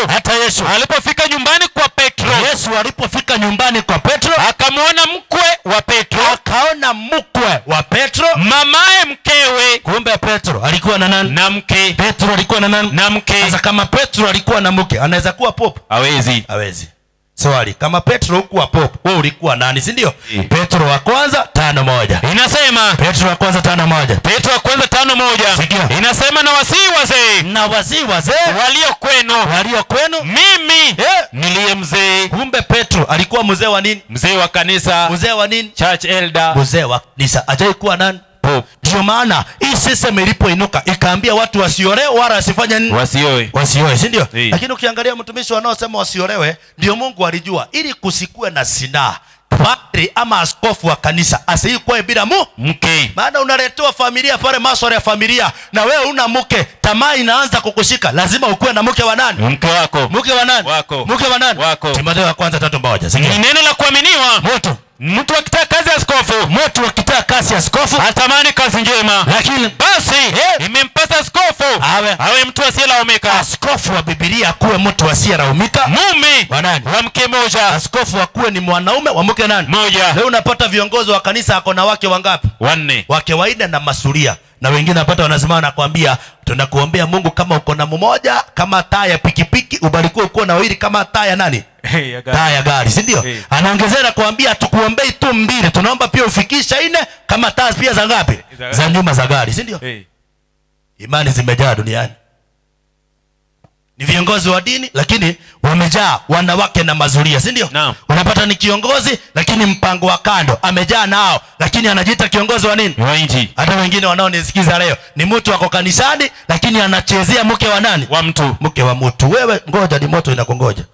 Hata Yesu alipofika nyumbani kwa Petro. Yesu alipofika nyumbani kwa Petro, akamwona mkwe wa Petro. Akaona mkwe wa Petro, mamaye mkewe. Kumbe Petro alikuwa na nani? Na mke. Petro alikuwa na nani? Na mke. Sasa kama Petro alikuwa na mke, anaweza kuwa popo? Hawezi. Swali, kama Petro hukuwa popo, wewe ulikuwa nani, si ndio? Petro wa kwanza 5:1. Inasema Petro wa kwanza 5:1. Petro wa kwanza 5:1. Sikia. Inasema na wasii wazee walio kwenu mimi niliye mzee. Kumbe Petro alikuwa mzee wa nini? Mzee wa kanisa. Mzee wa nini? Church elder. Mzee wa kanisa. Ajai kuwa nani? Pope. Ndio maana hii system ilipoinuka ikaambia watu wasiolewe wala wasifanye nini? Wasioe, si ndio? Lakini ukiangalia mtumishi wanaosema wasiolewe, ndio Mungu alijua ili kusikue na sinaa. Padri ama askofu wa kanisa asiyekuwa bila mke. Maana unaletewa familia pale, masuala ya familia, na wewe una mke, tamaa inaanza kukushika, lazima ukuwe na mke wa nani? Mke wako. Mke wa nani? Wako. Mke wa nani? Wako. Timotheo wa kwanza 3:1. Ni neno la kuaminiwa. Mtu akitaka kazi ya askofu, atamani kazi njema, lakini basi imempasa askofu awe mtu asiyelaumika. Askofu wa Biblia akuwe mtu asiyelaumika, mume wa nani? Wa mke moja. Askofu akuwe ni mwanaume wa mke nani? Moja. Leo unapata viongozi wa kanisa ako na wake wangapi? 4. Wake 4 na masuria. Na wengine napata wanasema nakwambia tunakuombea Mungu kama uko na mmoja kama taa ya pikipiki, ubarikiwe uko na wawili kama taa ya nani? Taa ya gari, si ndio? Anaongezea na kuambia tukuombei tu 2, tunaomba pia ufikisha 4 kama taa pia za ngapi? Za nyuma za gari, si ndio? Imani zimejaa duniani. Ni viongozi wa dini lakini wamejaa wanawake na mazuria, si ndio? Unapata ni kiongozi lakini mpango wa kando amejaa nao, lakini anajiita kiongozi wa nini? Wa nchi. Hata wengine wanaonisikiza leo ni mtu wako kanisani lakini anachezea mke wa nani? Wa mtu. Mke wa mtu. Wewe ngoja, ni moto inakongoja.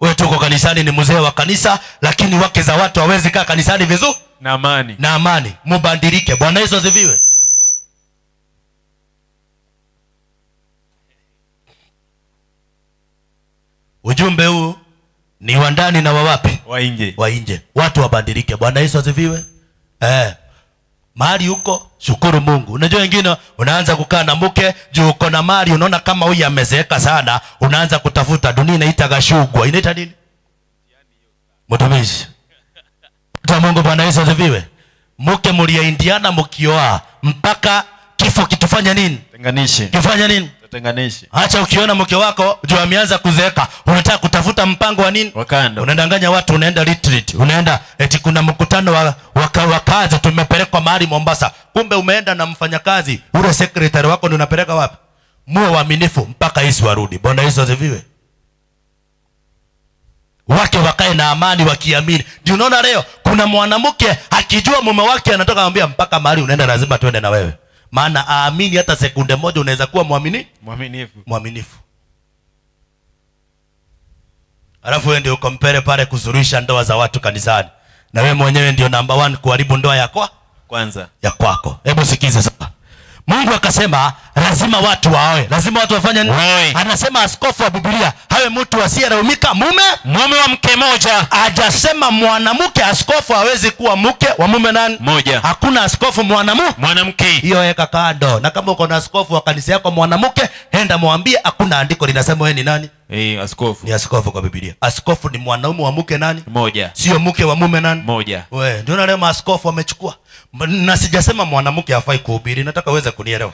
Wewe tuko kanisani, ni mzee wa kanisa lakini wake za watu hawezi kaa kanisani vizuri na amani. Mubadilike. Bwana Yesu asifiwe. Ujumbe huu ni wa ndani na wa wapi? Wa nje. Watu wabadilike. Bwana Yesu asifiwe. Mahali huko shukuru Mungu. Unajua wengine unaanza kukaa na mke juu uko na mali, unaona kama huyu amezeeka sana, unaanza kutafuta. Dunia inaita gashugwa. Inaita nini? Mtumishi. Mungu. Bwana Yesu asifiwe. Mke mliaindiana mkioa mpaka kifo kitufanya nini? Kifanya nini? Acha ukiona mke wako juu ameanza kuzeeka, unataka kutafuta mpango wa nini? Unadanganya watu, unaenda retreat, unaenda eti kuna mkutano wa kazi tumepelekwa mahali Mombasa. Kumbe umeenda na mfanyakazi, ule secretary wako ndio unapeleka wapi? Muwe waaminifu mpaka Yesu warudi. Bwana Yesu asifiwe. Wake wakae na amani wakiamini. Ndio unaona leo kuna mwanamke akijua mume wake anatoka anamwambia mpaka mahali unaenda lazima twende na wewe. Maana aamini hata sekunde moja unaweza kuwa mwaminifu. Alafu wewe ndio ukompere pale kuzurisha ndoa za watu kanisani. Na wewe mwenyewe ndio number 1 kuharibu ndoa yako kwanza ya kwako. Hebu sikize sasa. Mungu akasema lazima watu waoe. Lazima watu wafanye nini? Waoe. Anasema askofu wa Biblia hawe mtu asiyeraumika, mume wa mke moja. Hajasema mwanamke askofu hawezi kuwa mke wa mume nani? Moja. Hakuna askofu mwanamke. Hiyo weka kando. Na kama uko na askofu wa kanisa yako mwanamke, enda mwambie hakuna andiko linasema wewe ni nani? Askofu. Ni askofu kwa Biblia. Askofu ni mwanaume wa mke nani? Moja. Sio mke wa mume nani? Moja. Wewe ndio leo askofu wamechukua. Na sijasema mwanamke hafai kuhubiri, nataka uweze kunielewa.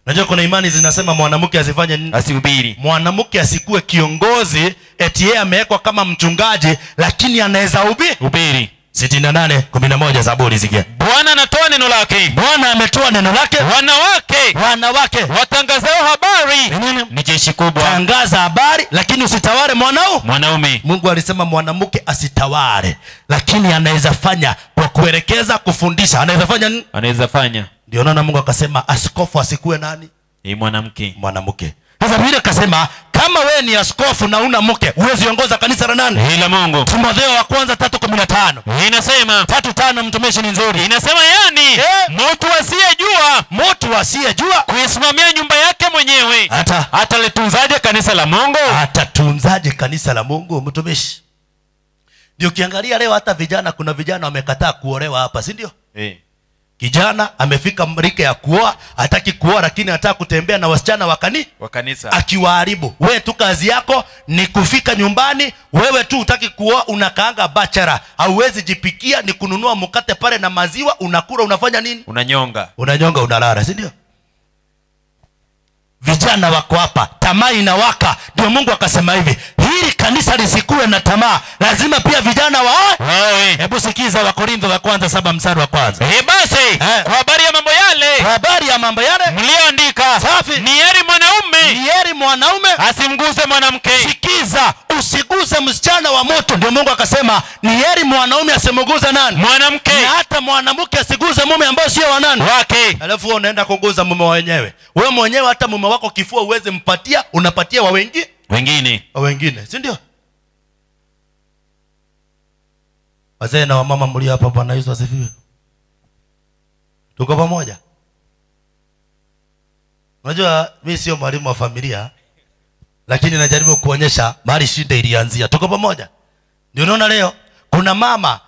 Unajua kuna imani zinasema mwanamke asifanye nini? Asihubiri. Mwanamke asikue kiongozi, eti yeye amewekwa kama mchungaji lakini anaweza hubiri. 68:11 Zaburi sikia. Bwana anatoa neno lake. Bwana ametoa neno lake. Wanawake watangazao habari ni jeshi kubwa. Tangaza habari lakini usitawale mwanaume. Mungu alisema mwanamke asitawale, lakini anaweza fanya kwa kuelekeza, kufundisha. Anaweza fanya nini? Anaweza fanya. Ndio naona Mungu akasema askofu asikue nani? Mwanamke. Sasa Biblia akasema kama wewe ni askofu na una mke, huwezi ongoza kanisa la nani? La Mungu. Timotheo wa kwanza 3:15. Inasema 3:5 mtumishi ni nzuri. Inasema yani mtu asiyejua kuisimamia nyumba yake mwenyewe atalitunzaje kanisa la Mungu? Atatunzaje kanisa la Mungu mtumishi? Ndio kiangalia leo hata vijana, kuna vijana wamekataa kuolewa hapa, si ndio? Kijana amefika mrika ya kuoa, hataki kuoa lakini anataka kutembea na wasichana wa kanisa. Akiwaharibu. Wewe tu kazi yako ni kufika nyumbani, wewe tu hutaki kuoa, unakaanga bachara. Hauwezi jipikia, ni kununua mkate pale na maziwa, unakula, unafanya nini? Unanyonga, unalala, si ndio? Vijana wako hapa, tamaa inawaka. Ndio Mungu akasema hivi, hili kanisa lisikue na tamaa, lazima pia vijana waoe. Hebu sikiza Wakorintho wa kwanza 7 mstari wa kwanza. Basi kwa habari ya mambo yale mlioandika, ni heri mwanaume asimguse mwanamke. Sikiza, usiguse msichana wa moto. Ndio Mungu akasema ni heri mwanaume asimguse nani? Mwanamke. Na hata mwanamke asiguse mume ambao sio wa nani? Wake. Alafu wewe unaenda kuguza mume wenyewe. Wewe mwenyewe hata mume wako kifua uweze mpatia, unapatia wa wengine, si ndio? Wazee na wamama mlio hapa, Bwana Yesu asifiwe. Tuko pamoja? Unajua mimi sio mwalimu wa familia, lakini najaribu kuonyesha mahali shida ilianzia. Tuko pamoja? Ndio unaona leo kuna mama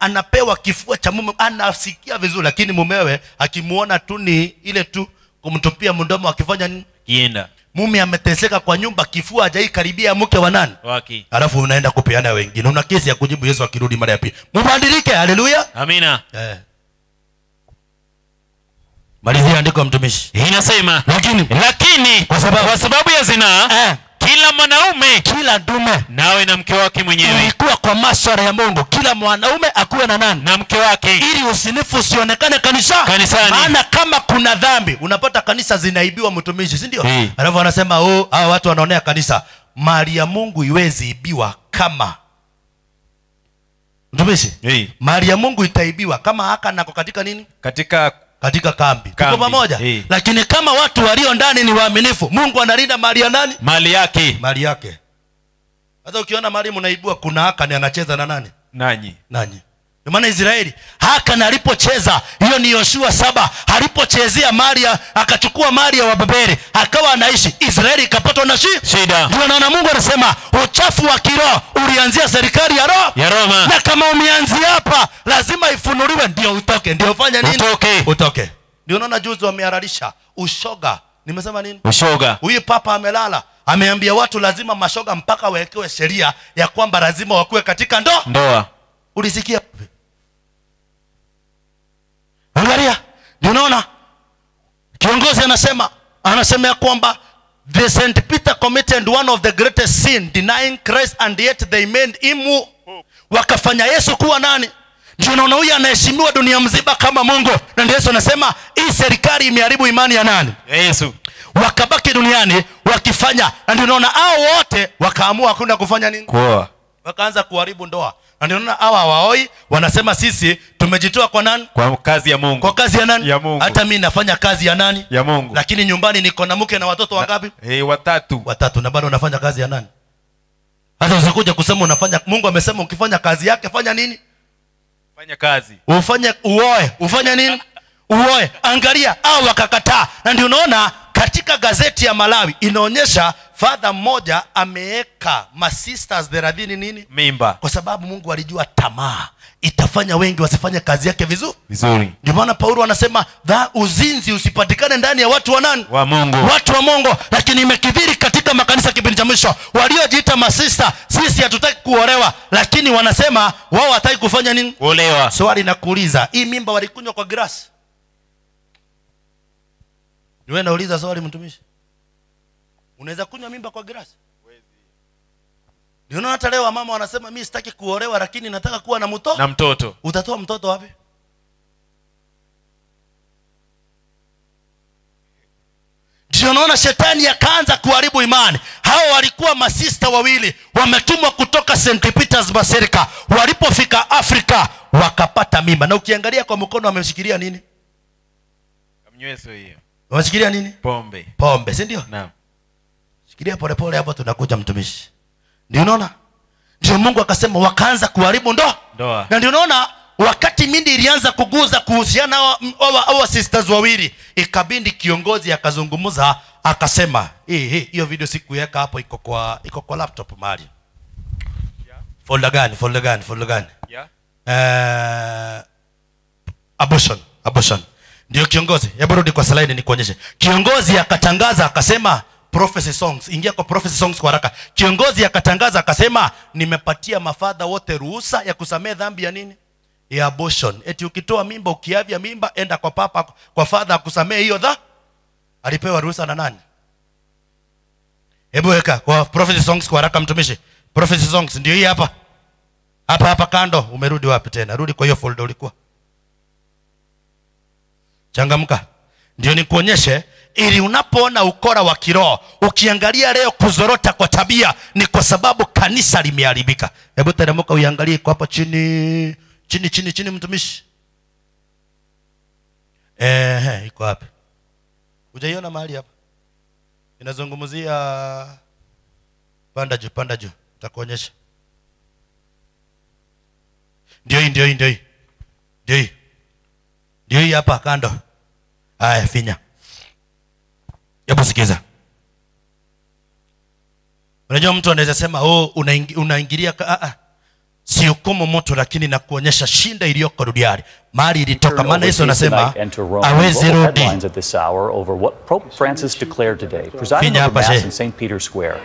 anapewa kifua cha mume, anasikia vizuri, lakini mumewe akimuona tu ni ile tu kumtupia mdomo, akifanya nini? Kienda. Mume ameteseka kwa nyumba, kifua hajai karibia mke wa nani? Waki. Alafu unaenda kupeana wengine. Una kesi ya kujibu Yesu akirudi mara ya pili. Mbadilike, haleluya. Amina. Malizia andiko mtumishi. Inasema lakini kwa sababu ya zinaa, kila mwanaume, kila dume nawe na mke wake mwenyewe. Ilikuwa kwa masuala ya Mungu, kila mwanaume akuwe na nani? Na mke wake, ili usinifu usionekane kanisani. Maana kama kuna dhambi, unapata kanisa zinaibiwa mtumishi, si ndio? Alafu wanasema hawa watu wanaonea kanisa. Mali ya Mungu iwezi ibiwa kama mtumishi. Mali ya Mungu itaibiwa kama haka nako katika nini? Katika kambi. Tuko pamoja? Lakini kama watu walio ndani ni waaminifu, Mungu analinda mali ya nani? Mali yake. Sasa ukiona mali mnaibua, kuna haka ni anacheza na nani? Nanyi. Ndio maana Israeli haka na alipocheza, hiyo ni Yoshua 7, alipochezea mali, akachukua mali ya Wababeli, akawa anaishi, Israeli ikapatwa na shida. Ndio naona Mungu anasema uchafu wa kiroho ulianzia serikali ya Roma. Na kama umeanzia hapa, lazima ifunuliwe ndio utoke. Ndio ufanye nini? Utoke. Ndio naona juzi wamehalalisha ushoga. Nimesema nini? Ushoga. Huyu papa amelala, ameambia watu lazima mashoga mpaka wawekewe sheria ya kwamba lazima wakuwe katika ndoa. Ulisikia? Angalia, ndio unaona kiongozi anasema ya kwamba the St. Peter committed one of the greatest sin, denying Christ, and yet they made him, wakafanya Yesu kuwa nani? Ndio unaona huyu anaheshimiwa dunia mzima kama Mungu. Na ndio Yesu anasema hii serikali imeharibu imani ya nani? Yesu. Wakabaki duniani wakifanya, na ndio unaona hao wote wakaamua hakuna kufanya nini? Kuoa. Wakaanza kuharibu ndoa. Na ndio unaona hawa hawaoi, wanasema sisi tumejitoa kwa nani? Kwa kazi ya Mungu. Kwa kazi ya nani? Ya Mungu. Hata mimi nafanya kazi ya nani? Ya Mungu. Lakini nyumbani niko na mke na watoto wangapi? Watatu. Na bado unafanya kazi ya nani? Sasa usikuja kusema unafanya, Mungu amesema ukifanya kazi yake fanya nini? Fanya kazi. Ufanye uoe. Ufanye nini? Uoe. Angalia hao wakakataa. Na ndio unaona Katika gazeti ya Malawi inaonyesha father mmoja ameeka masisters 30 nini mimba, kwa sababu Mungu alijua tamaa itafanya wengi wasifanye kazi yake vizuri. Ndio maana Paulo anasema uzinzi usipatikane ndani ya watu wa nani? Wa Mungu. Watu wa Mungu. Lakini imekithiri katika makanisa kipindi cha mwisho, waliojiita masista, sisi hatutaki kuolewa, lakini wanasema wao hataki kufanya nini? Kuolewa. Swali nakuuliza, hii mimba walikunywa kwa grass? Niwe nauliza swali mtumishi. Unaweza kunywa mimba kwa grass? Ndio hata leo mama wanasema mimi sitaki kuolewa lakini nataka kuwa na mtoto. Utatoa mtoto wapi? Ndio unaona shetani akaanza kuharibu imani. Hao walikuwa masista wawili, wametumwa kutoka St. Peter's Basilica. Walipofika Afrika wakapata mimba. Na ukiangalia kwa mkono wameshikilia nini? Kamnyweso hiyo. Wameshikilia nini? Pombe, si ndio? Naam. Shikilia pole pole hapo tunakuja mtumishi. Ndio unaona? Ndio Mungu akasema wakaanza kuharibu ndoa. Na ndio unaona wakati mindi ilianza kuguza kuhusiana hawa sisters wawili, ikabindi kiongozi akazungumza akasema, hiyo video sikuweka hapo, iko kwa laptop mahali. Yeah. Folder gani? Yeah. Abortion. Ndio kiongozi. Hebu rudi kwa slide nikuonyeshe. Kiongozi akatangaza akasema prophecy songs. Ingia kwa prophecy songs kwa haraka. Kiongozi akatangaza akasema nimepatia mafadha wote ruhusa ya kusamehe dhambi ya nini? Ya abortion. Eti ukitoa mimba, ukiavya mimba, enda kwa papa, kwa father kusamehe hiyo alipewa ruhusa na nani? Hebu weka kwa prophecy songs kwa haraka mtumishi. Prophecy songs ndio hii hapa. Hapa kando. Umerudi wapi tena? Rudi kwa hiyo folder ulikuwa. Changamka. Ndio nikuonyeshe ili unapoona ukora wa kiroho, ukiangalia leo kuzorota kwa tabia ni kwa sababu kanisa limeharibika. Hebu teremka uangalie kwa hapo chini mtumishi. Iko wapi? Hujaiona mahali hapa? Inazungumzia panda juu. Nitakuonyesha. Ndio hii hapa kando. Haya finya. Hebu sikiza. Unajua mtu anaweza sema unaingilia si hukumu moto, lakini na kuonyesha shinda iliyoko duniani. Mahali ilitoka, maana Yesu anasema hawezi rudi. Pope Francis declared today, presiding over Mass in St. Peter's Square.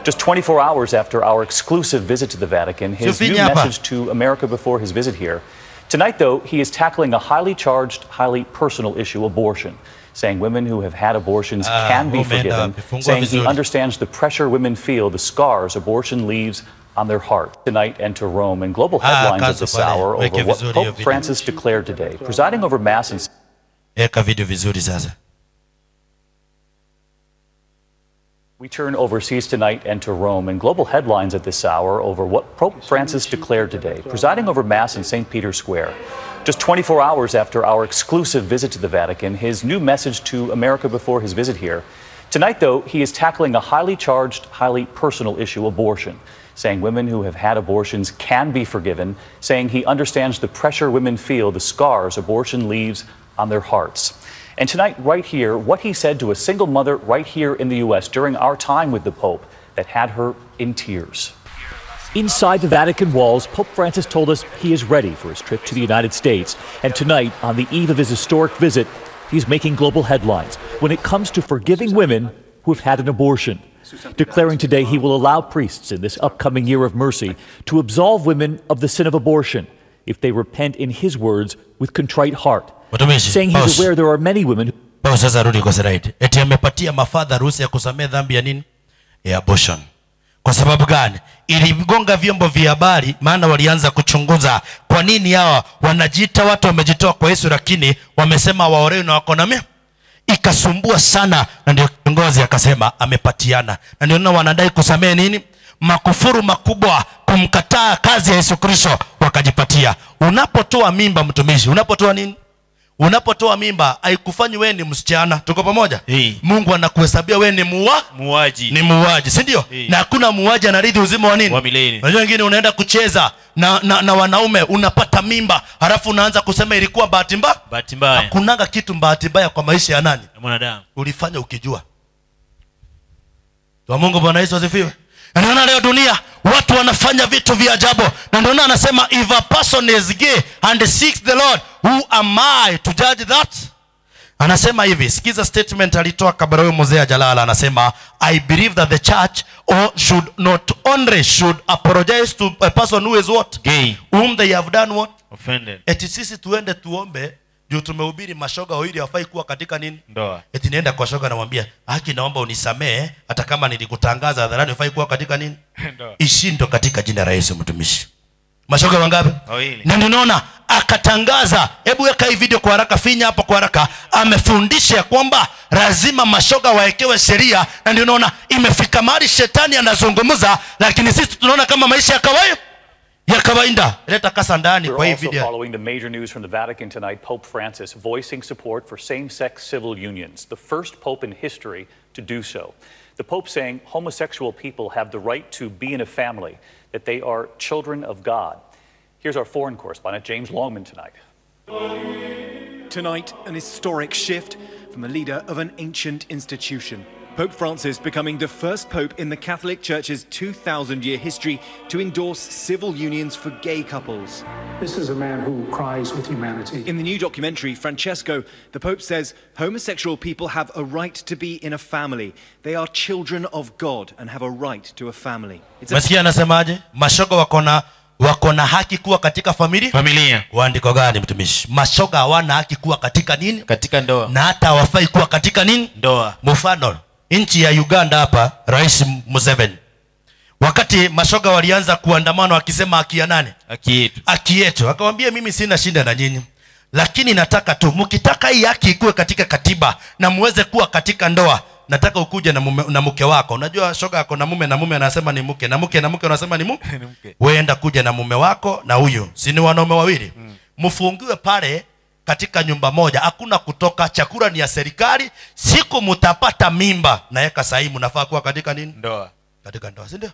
Just 24 hours after our exclusive visit to the Vatican, his new message to America before his visit here. Tonight, though, he is tackling a highly charged, highly personal issue, abortion, saying women who have had abortions can be forgiven, saying he understands the pressure women feel, the scars abortion leaves on their heart. Tonight, enter Rome, and global headlines at this hour over what Pope Francis declared today, presiding over Mass in... We turn overseas tonight and to Rome, and global headlines at this hour over what Pope Francis declared today, presiding over Mass in St. Peter's Square. Just 24 hours after our exclusive visit to the Vatican, his new message to America before his visit here. Tonight, though, he is tackling a highly charged, highly personal issue, abortion, saying women who have had abortions can be forgiven, saying he understands the pressure women feel, the scars abortion leaves on their hearts. And tonight, right here, what he said to a single mother right here in the U.S. during our time with the Pope that had her in tears. Inside the Vatican walls, Pope Francis told us he is ready for his trip to the United States. And tonight, on the eve of his historic visit, he's making global headlines when it comes to forgiving women who have had an abortion. Declaring today he will allow priests in this upcoming year of mercy to absolve women of the sin of abortion if they repent, in his words, with contrite heart. Saying he's aware there are many women who... Sasa rudi kwa slide. Eti amepatia mafadha ruhusa ya kusamehe dhambi ya nini? Ya abortion. Kwa sababu gani? Iligonga vyombo vya habari, maana walianza kuchunguza kwa nini hawa wanajiita watu wamejitoa kwa Yesu lakini wamesema waolewe na wako na mimba. Ikasumbua sana, na ndio kiongozi akasema amepatiana. Na ndio wanadai kusamehe nini? Makufuru makubwa, kumkataa kazi ya Yesu Kristo, wakajipatia. Unapotoa mimba mtumishi, unapotoa nini? Unapotoa mimba haikufanyi wewe ni msichana. Tuko pamoja? Mungu anakuhesabia wewe ni muuaji. Ni muuaji, si ndio? Na hakuna muuaji anarithi uzima wa nini? Wa milele. Unajua wengine unaenda kucheza na wanaume, unapata mimba, halafu unaanza kusema ilikuwa bahati mbaya. Hakunaga kitu bahati mbaya kwa maisha ya nani? Ya mwanadamu. Ulifanya ukijua. Kwa Mungu Bwana Yesu asifiwe. Na naona leo dunia watu wanafanya vitu vya ajabu. Na ndio anasema if a person is gay and seeks the Lord, who am I to judge that? Anasema hivi, sikiza statement alitoa Kabaroyo Mzee Jalala. Anasema I believe that the church should not only should apologize to a person who is what? Gay. Whom they have done what? Offended. Eti sisi tuende tuombe juu tumehubiri mashoga wawili hawafai kuwa katika nini? Ndoa. Eti nienda kwa shoga namwambia, "Haki naomba unisamee hata kama nilikutangaza hadharani hawafai kuwa katika nini?" Ndoa. Ishindo katika jina la Yesu mtumishi. Mashoga wangapi? Wawili. Na ninaona akatangaza, hebu weka hii video kwa haraka, finya hapo kwa haraka. Amefundisha kwamba lazima mashoga waekewe sheria, na ndio unaona imefika mahali shetani anazungumza, lakini sisi tunaona kama maisha ya kawaida. Leta kasa ndani kwa hii video. Following the major news from the Vatican tonight, Pope Francis voicing support for same-sex civil unions, the first pope in history to do so. The Pope saying homosexual people have the right to be in a family, that they are children of God. Here's our foreign correspondent, James Longman, tonight. Tonight, an historic shift from the leader of an ancient institution. Pope Francis becoming the first pope in the Catholic Church's 2,000-year history to endorse civil unions for gay couples. This is a man who cries with humanity. In the new documentary, Francesco, the Pope says homosexual people have a right to be in a family. They are children of God and have a right to a family. Masikia anasemaje? Mashoga wako na haki kuwa katika familia. Waandiko gani mtumishi? Mashoga hawana haki kuwa katika nini? Katika ndoa. Na hata hawafai kuwa katika nini? Ndoa. Mfano, nchi ya Uganda hapa, Rais Museveni, wakati mashoga walianza kuandamana wakisema haki ya nani? Haki yetu. Akamwambia mimi sina shida na nyinyi, lakini nataka tu mkitaka hii haki ikuwe katika katiba na muweze kuwa katika ndoa, nataka ukuje na mke wako. Unajua shoga yako na mume anasema ni mke, na mke anasema ni mke. Wewe enda kuja na mume wako na huyo, si ni wanaume wawili, mfungiwe pale katika nyumba moja, hakuna kutoka, chakula ni ya serikali, siku mtapata mimba na yeka sahihi mnafaa kuwa katika nini? Ndoa. Katika ndoa, si ndio?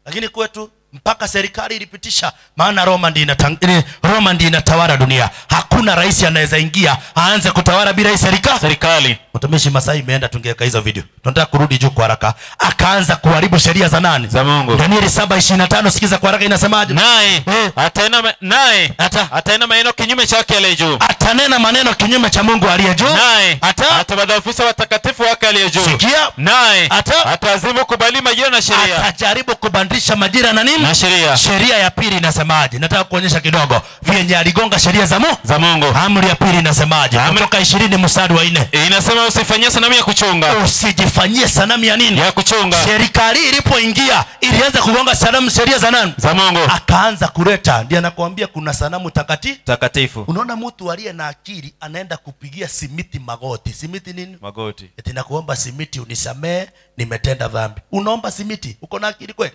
Lakini kwetu mpaka serikali ilipitisha, maana Roma ndiyo inatawala dunia. Hakuna rais anaweza ingia aanze kutawala bila serikali. Mtumishi Masai imeenda, tungeweka hizo video. Tunataka kurudi juu kwa haraka. Akaanza kuharibu sheria za nani? Za Mungu. Danieli 7:25, sikiza kwa haraka inasemaje? Atanena maneno kinyume chake aliye juu. Atanena maneno kinyume cha Mungu aliye juu. Atawadhoofisha watakatifu wake aliye juu. Sikia. Atazimu kubali majira na sheria. Atajaribu kubadilisha majira na nini? Na sheria. Sheria ya pili inasemaje? Nataka kuonyesha kidogo vyenye aligonga sheria za Mungu. Amri ya pili inasemaje? Kutoka 20 mstari wa 4. Inasema usifanyie sanamu ya kuchonga. Usijifanyie sanamu ya nini? Ya kuchonga. Serikali ilipoingia ilianza kugonga sanamu sheria za nani? Za Mungu. Akaanza kuleta, ndiye anakuambia kuna sanamu takatifu. Unaona mtu aliye na akili anaenda kupigia simiti magoti. Simiti nini? Magoti. Eti nakuomba simiti unisamee, nimetenda dhambi. Unaomba simiti, uko na akili kweli?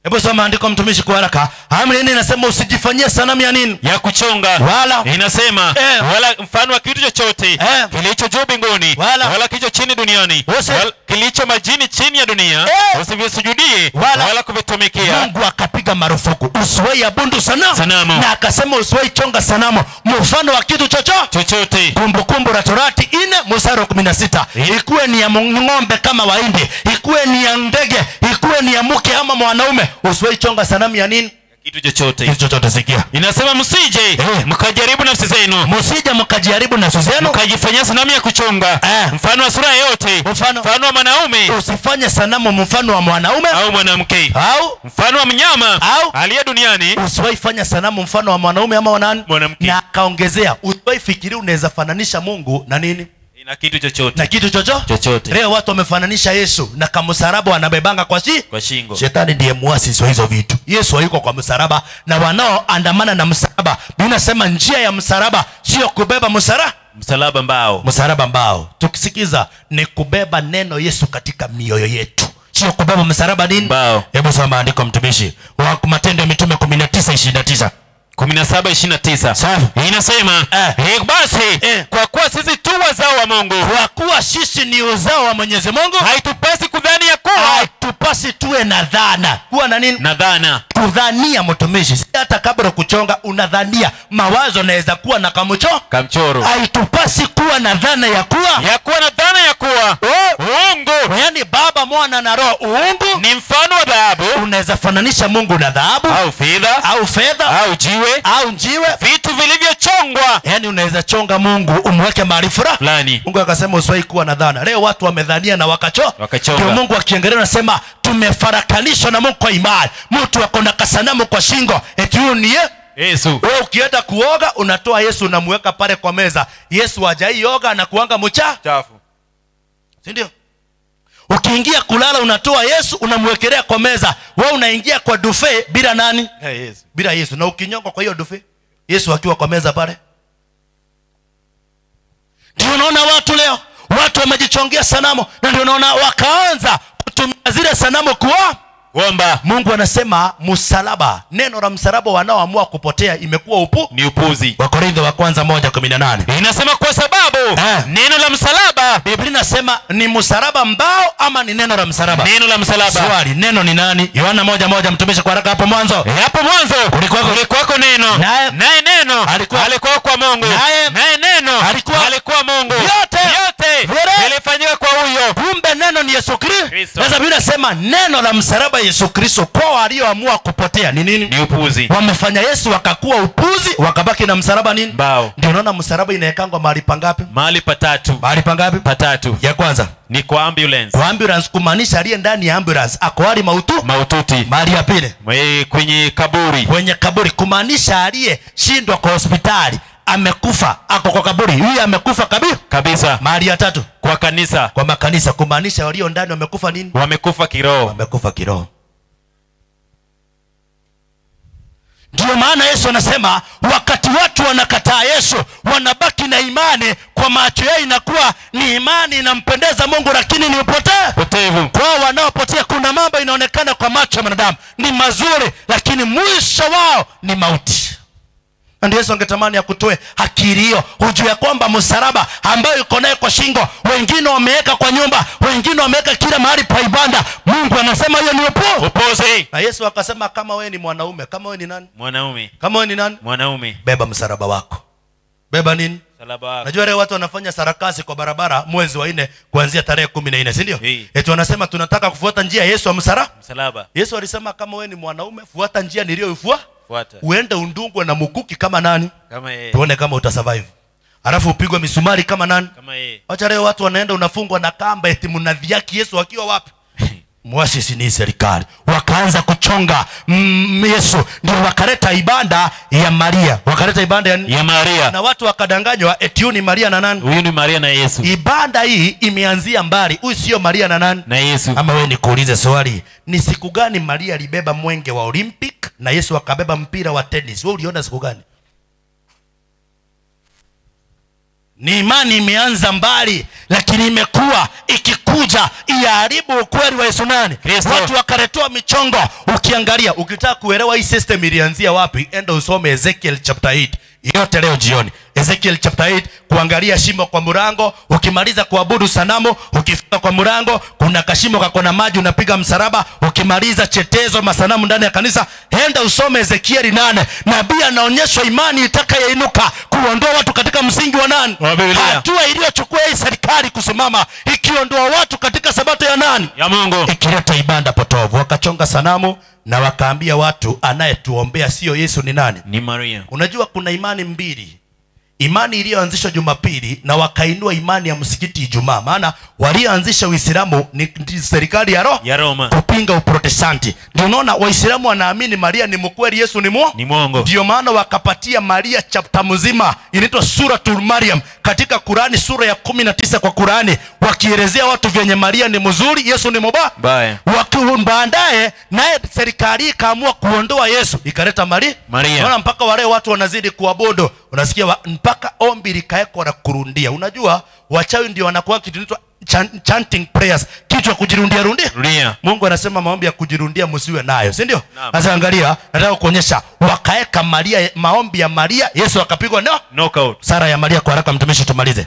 Hebu soma andiko mtumishi kwa haraka. Amri nini inasema? Usijifanyie sanamu ya nini? Ya kuchonga. Wala inasema wala mfano wa kitu chochote kilicho juu mbinguni, wala kilicho chini duniani, wala kilicho majini chini ya dunia, usivisujudie wala kuvitumikia. Mungu akapiga marufuku usiwahi abudu sanamu. Na akasema usiwahi chonga sanamu mfano wa kitu chochote. Kumbukumbu la Torati 4 mstari wa 16. Ikuwe ni ya ng'ombe kama waindi, ikuwe ni ya ndege, ikuwe ni ya mke ama mwanaume, usiwahi chonga sanamu ya nini? Kitu chochote. Sikia. Inasema msije mkajaribu nafsi zenu. Msije mkajaribu nafsi zenu mkajifanyia sanamu ya kuchonga. Mfano wa sura yote. Mfano wa mwanaume. Usifanye sanamu mfano wa mwanaume au mwanamke. Au mfano wa mnyama aliye duniani. Usiwahi fanya sanamu mfano wa mwanaume ama mwanamke. Na akaongezea, usiwahi fikiria unaweza fananisha Mungu na nini? Na kitu chochote. Leo watu wamefananisha Yesu na kamsaraba wanabebanga kwa shingo. Shetani ndiye muasisi wa hizo vitu. Yesu hayuko kwa msalaba, na wanaoandamana na msalaba, Biblia inasema njia ya msalaba sio kubeba msalaba mbao. Tukisikiza ni kubeba neno Yesu katika mioyo yetu. sio kubeba msalaba nini? Mbao. Hebu soma maandiko mtumishi. Wa Matendo ya Mitume 19:29. 17:29. Sawa. Inasema basi kwa kuwa sisi tu wazao wa Mungu, kwa kuwa sisi ni uzao wa Mwenyezi Mungu, haitupasi kudhani ya kuwa, haitupasi tuwe na dhana. Kuwa na nini? Na dhana. Kudhania mtumishi. Si hata kabla kuchonga unadhania. Mawazo naweza kuwa na kamchoro. Haitupasi kuwa na dhana ya kuwa na dhana ya kuwa uungu, yaani Baba, Mwana na Roho. Uungu ni mfano wa dhahabu. Unaweza fananisha Mungu na dhahabu au fedha au jiwe, vitu vilivyochongwa. Yaani unaweza chonga Mungu umweke mahali fulani. Mungu akasema usiwahi kuwa na dhana. Leo watu wamedhania na wakachonga. Ndio Mungu akiangalia anasema tumefarakanishwa na Mungu kwa imani. Mtu ako na kasanamu kwa shingo, eti huyu ni Yesu. Wewe ukienda kuoga unatoa Yesu unamweka pale kwa meza. Yesu hajai yoga na kuanga mchafu. Si ndio? Ukiingia kulala unatoa Yesu unamwekelea kwa meza. Wewe unaingia kwa dufe bila nani? Yesu. Bila Yesu. Na ukinyonga kwa hiyo dufe, Yesu akiwa kwa meza pale. Ndio unaona watu leo, watu wamejichongea sanamu, na ndio unaona wakaanza kutumia zile sanamu kuomba. Mungu anasema msalaba, neno la msalaba wanaoamua kupotea imekuwa ni upuzi. Wakorintho wa kwanza 1:18. Inasema kwa sababu neno la msalaba, Biblia inasema ni msalaba mbao ama ni neno la msalaba? Neno la msalaba. Swali, neno ni nani? Yohana 1:1 mtumishi kwa haraka hapo mwanzo. Hapo mwanzo kulikuwa neno. Naye neno alikuwa kwa Mungu. Naye neno alikuwa Mungu. Yote vilifanyika kwa huyo. Kumbe neno ni Yesu Kristo. Sasa Biblia inasema neno la msalaba Yesu Kristo kwa walioamua kupotea ni nini? Ni upuzi. Wamefanya Yesu wakakuwa upuzi, wakabaki na msalaba nini? Mbao. Ndio unaona msalaba inaekangwa mahali pangapi? Mahali patatu. Mahali pangapi? Patatu. Ya kwanza ni kwa ambulance. Kwa ambulance kumaanisha aliye ndani ya ambulance ako hali maututi. Mahali ya pili kwenye kaburi. Kwenye kaburi kumaanisha aliye shindwa kwa hospitali amekufa ako kwa kaburi. Huyu amekufa kabisa. Mahali ya tatu kwa kanisa. Kwa makanisa kumaanisha walio ndani wamekufa nini? Wamekufa kiroho. Wamekufa kiroho. Ndio maana Yesu anasema wakati watu wanakataa Yesu, wanabaki na imani, kwa macho yao inakuwa ni imani inampendeza Mungu, lakini ni upotevu. Kwa wanaopotea kuna mambo inaonekana kwa macho ya wanadamu ni mazuri, lakini mwisho wao ni mauti. Ndio Yesu angetamani akutoe akili hiyo, ujue kwamba msalaba ambao uko naye kwa shingo, wengine wameweka kwa nyumba, wengine wameweka kila mahali pa ibada. Mungu anasema hiyo ni upuzi. Na Yesu akasema kama wewe ni mwanaume, kama wewe ni nani? Mwanaume. Kama wewe ni nani? Mwanaume. Beba msalaba wako. Beba nini? Msalaba wako. Najua leo watu wanafanya sarakasi kwa barabara mwezi wa 4 kuanzia tarehe 14, si ndio? Eti wanasema tunataka kufuata njia ya Yesu wa msalaba. Yesu alisema kama wewe ni mwanaume, fuata njia niliyoifuata. Uende undungwe na mukuki kama nani? Kama yeye. Tuone kama utasurvive. Alafu upigwe misumari kama nani? Kama yeye. Acha leo watu wanaenda unafungwa na kamba eti mnadhiaki Yesu akiwa wapi? Mwasisi ni serikali. Wakaanza kuchonga Yesu, ndio wakaleta ibada ya Maria. Wakaleta ibada ya Maria. Na watu wakadanganywa eti huyu ni Maria na nani? Huyu ni Maria na Yesu. Ibada hii imeanzia mbali. Huyu sio Maria na nani? Na Yesu. Ama wewe nikuulize swali, ni siku gani Maria alibeba mwenge wa Olympic na Yesu akabeba mpira wa tennis? Wewe uliona siku gani? Ni imani imeanza mbali, lakini imekuwa ikikuja iharibu ukweli wa Yesu nani? Kristo. Watu wakaretoa michongo. Ukiangalia, ukitaka kuelewa hii system ilianzia wapi, enda usome Ezekiel chapter 8 yote leo jioni. Ezekiel chapter 8, kuangalia shimo kwa mlango. Ukimaliza kuabudu sanamu, ukifika kwa mlango kuna kashimo kako na maji, unapiga msalaba. Ukimaliza chetezo masanamu ndani ya kanisa, enda usome Ezekiel 8. Nabii anaonyeshwa imani itakayeinuka kuondoa watu katika msingi wa nani? Hatua iliyochukua hii serikali kusimama ikiondoa watu katika sabato ya nani? Ya Mungu. Ikileta ibada potovu. Wakachonga sanamu na wakaambia watu anayetuombea sio Yesu ni nani? Ni Maria. Unajua kuna imani mbili. Imani iliyoanzishwa Jumapili na wakainua imani ya msikiti Ijumaa. Maana walioanzisha Uislamu ni serikali ya Roma kupinga Uprotestanti. Ndio unaona Waislamu wanaamini Maria ni mkweli, Yesu ni Mungu. Ndio maana wakapatia Maria chapter mzima inaitwa Suratul Maryam katika Qurani, sura ya 19 kwa Qurani, wakielezea watu vyenye Maria ni mzuri, Yesu ni mbaya. Baadaye naye serikali ikaamua kuondoa Yesu, ikaleta Maria. Unaona mpaka wale watu wanazidi kuabudu. Unasikia mpaka ombi likaekwa na kurundia. Unajua wachawi ndio wanakuwa kitu kinaitwa chanting prayers. kichwa kujirundia rundia. Mungu anasema maombi ya kujirundia msiwe nayo, si ndio? Sasa angalia, nataka kuonyesha wakaeka Maria, maombi ya Maria, Yesu akapigwa knockout. Sara ya Maria kwa haraka mtumishi tumalize.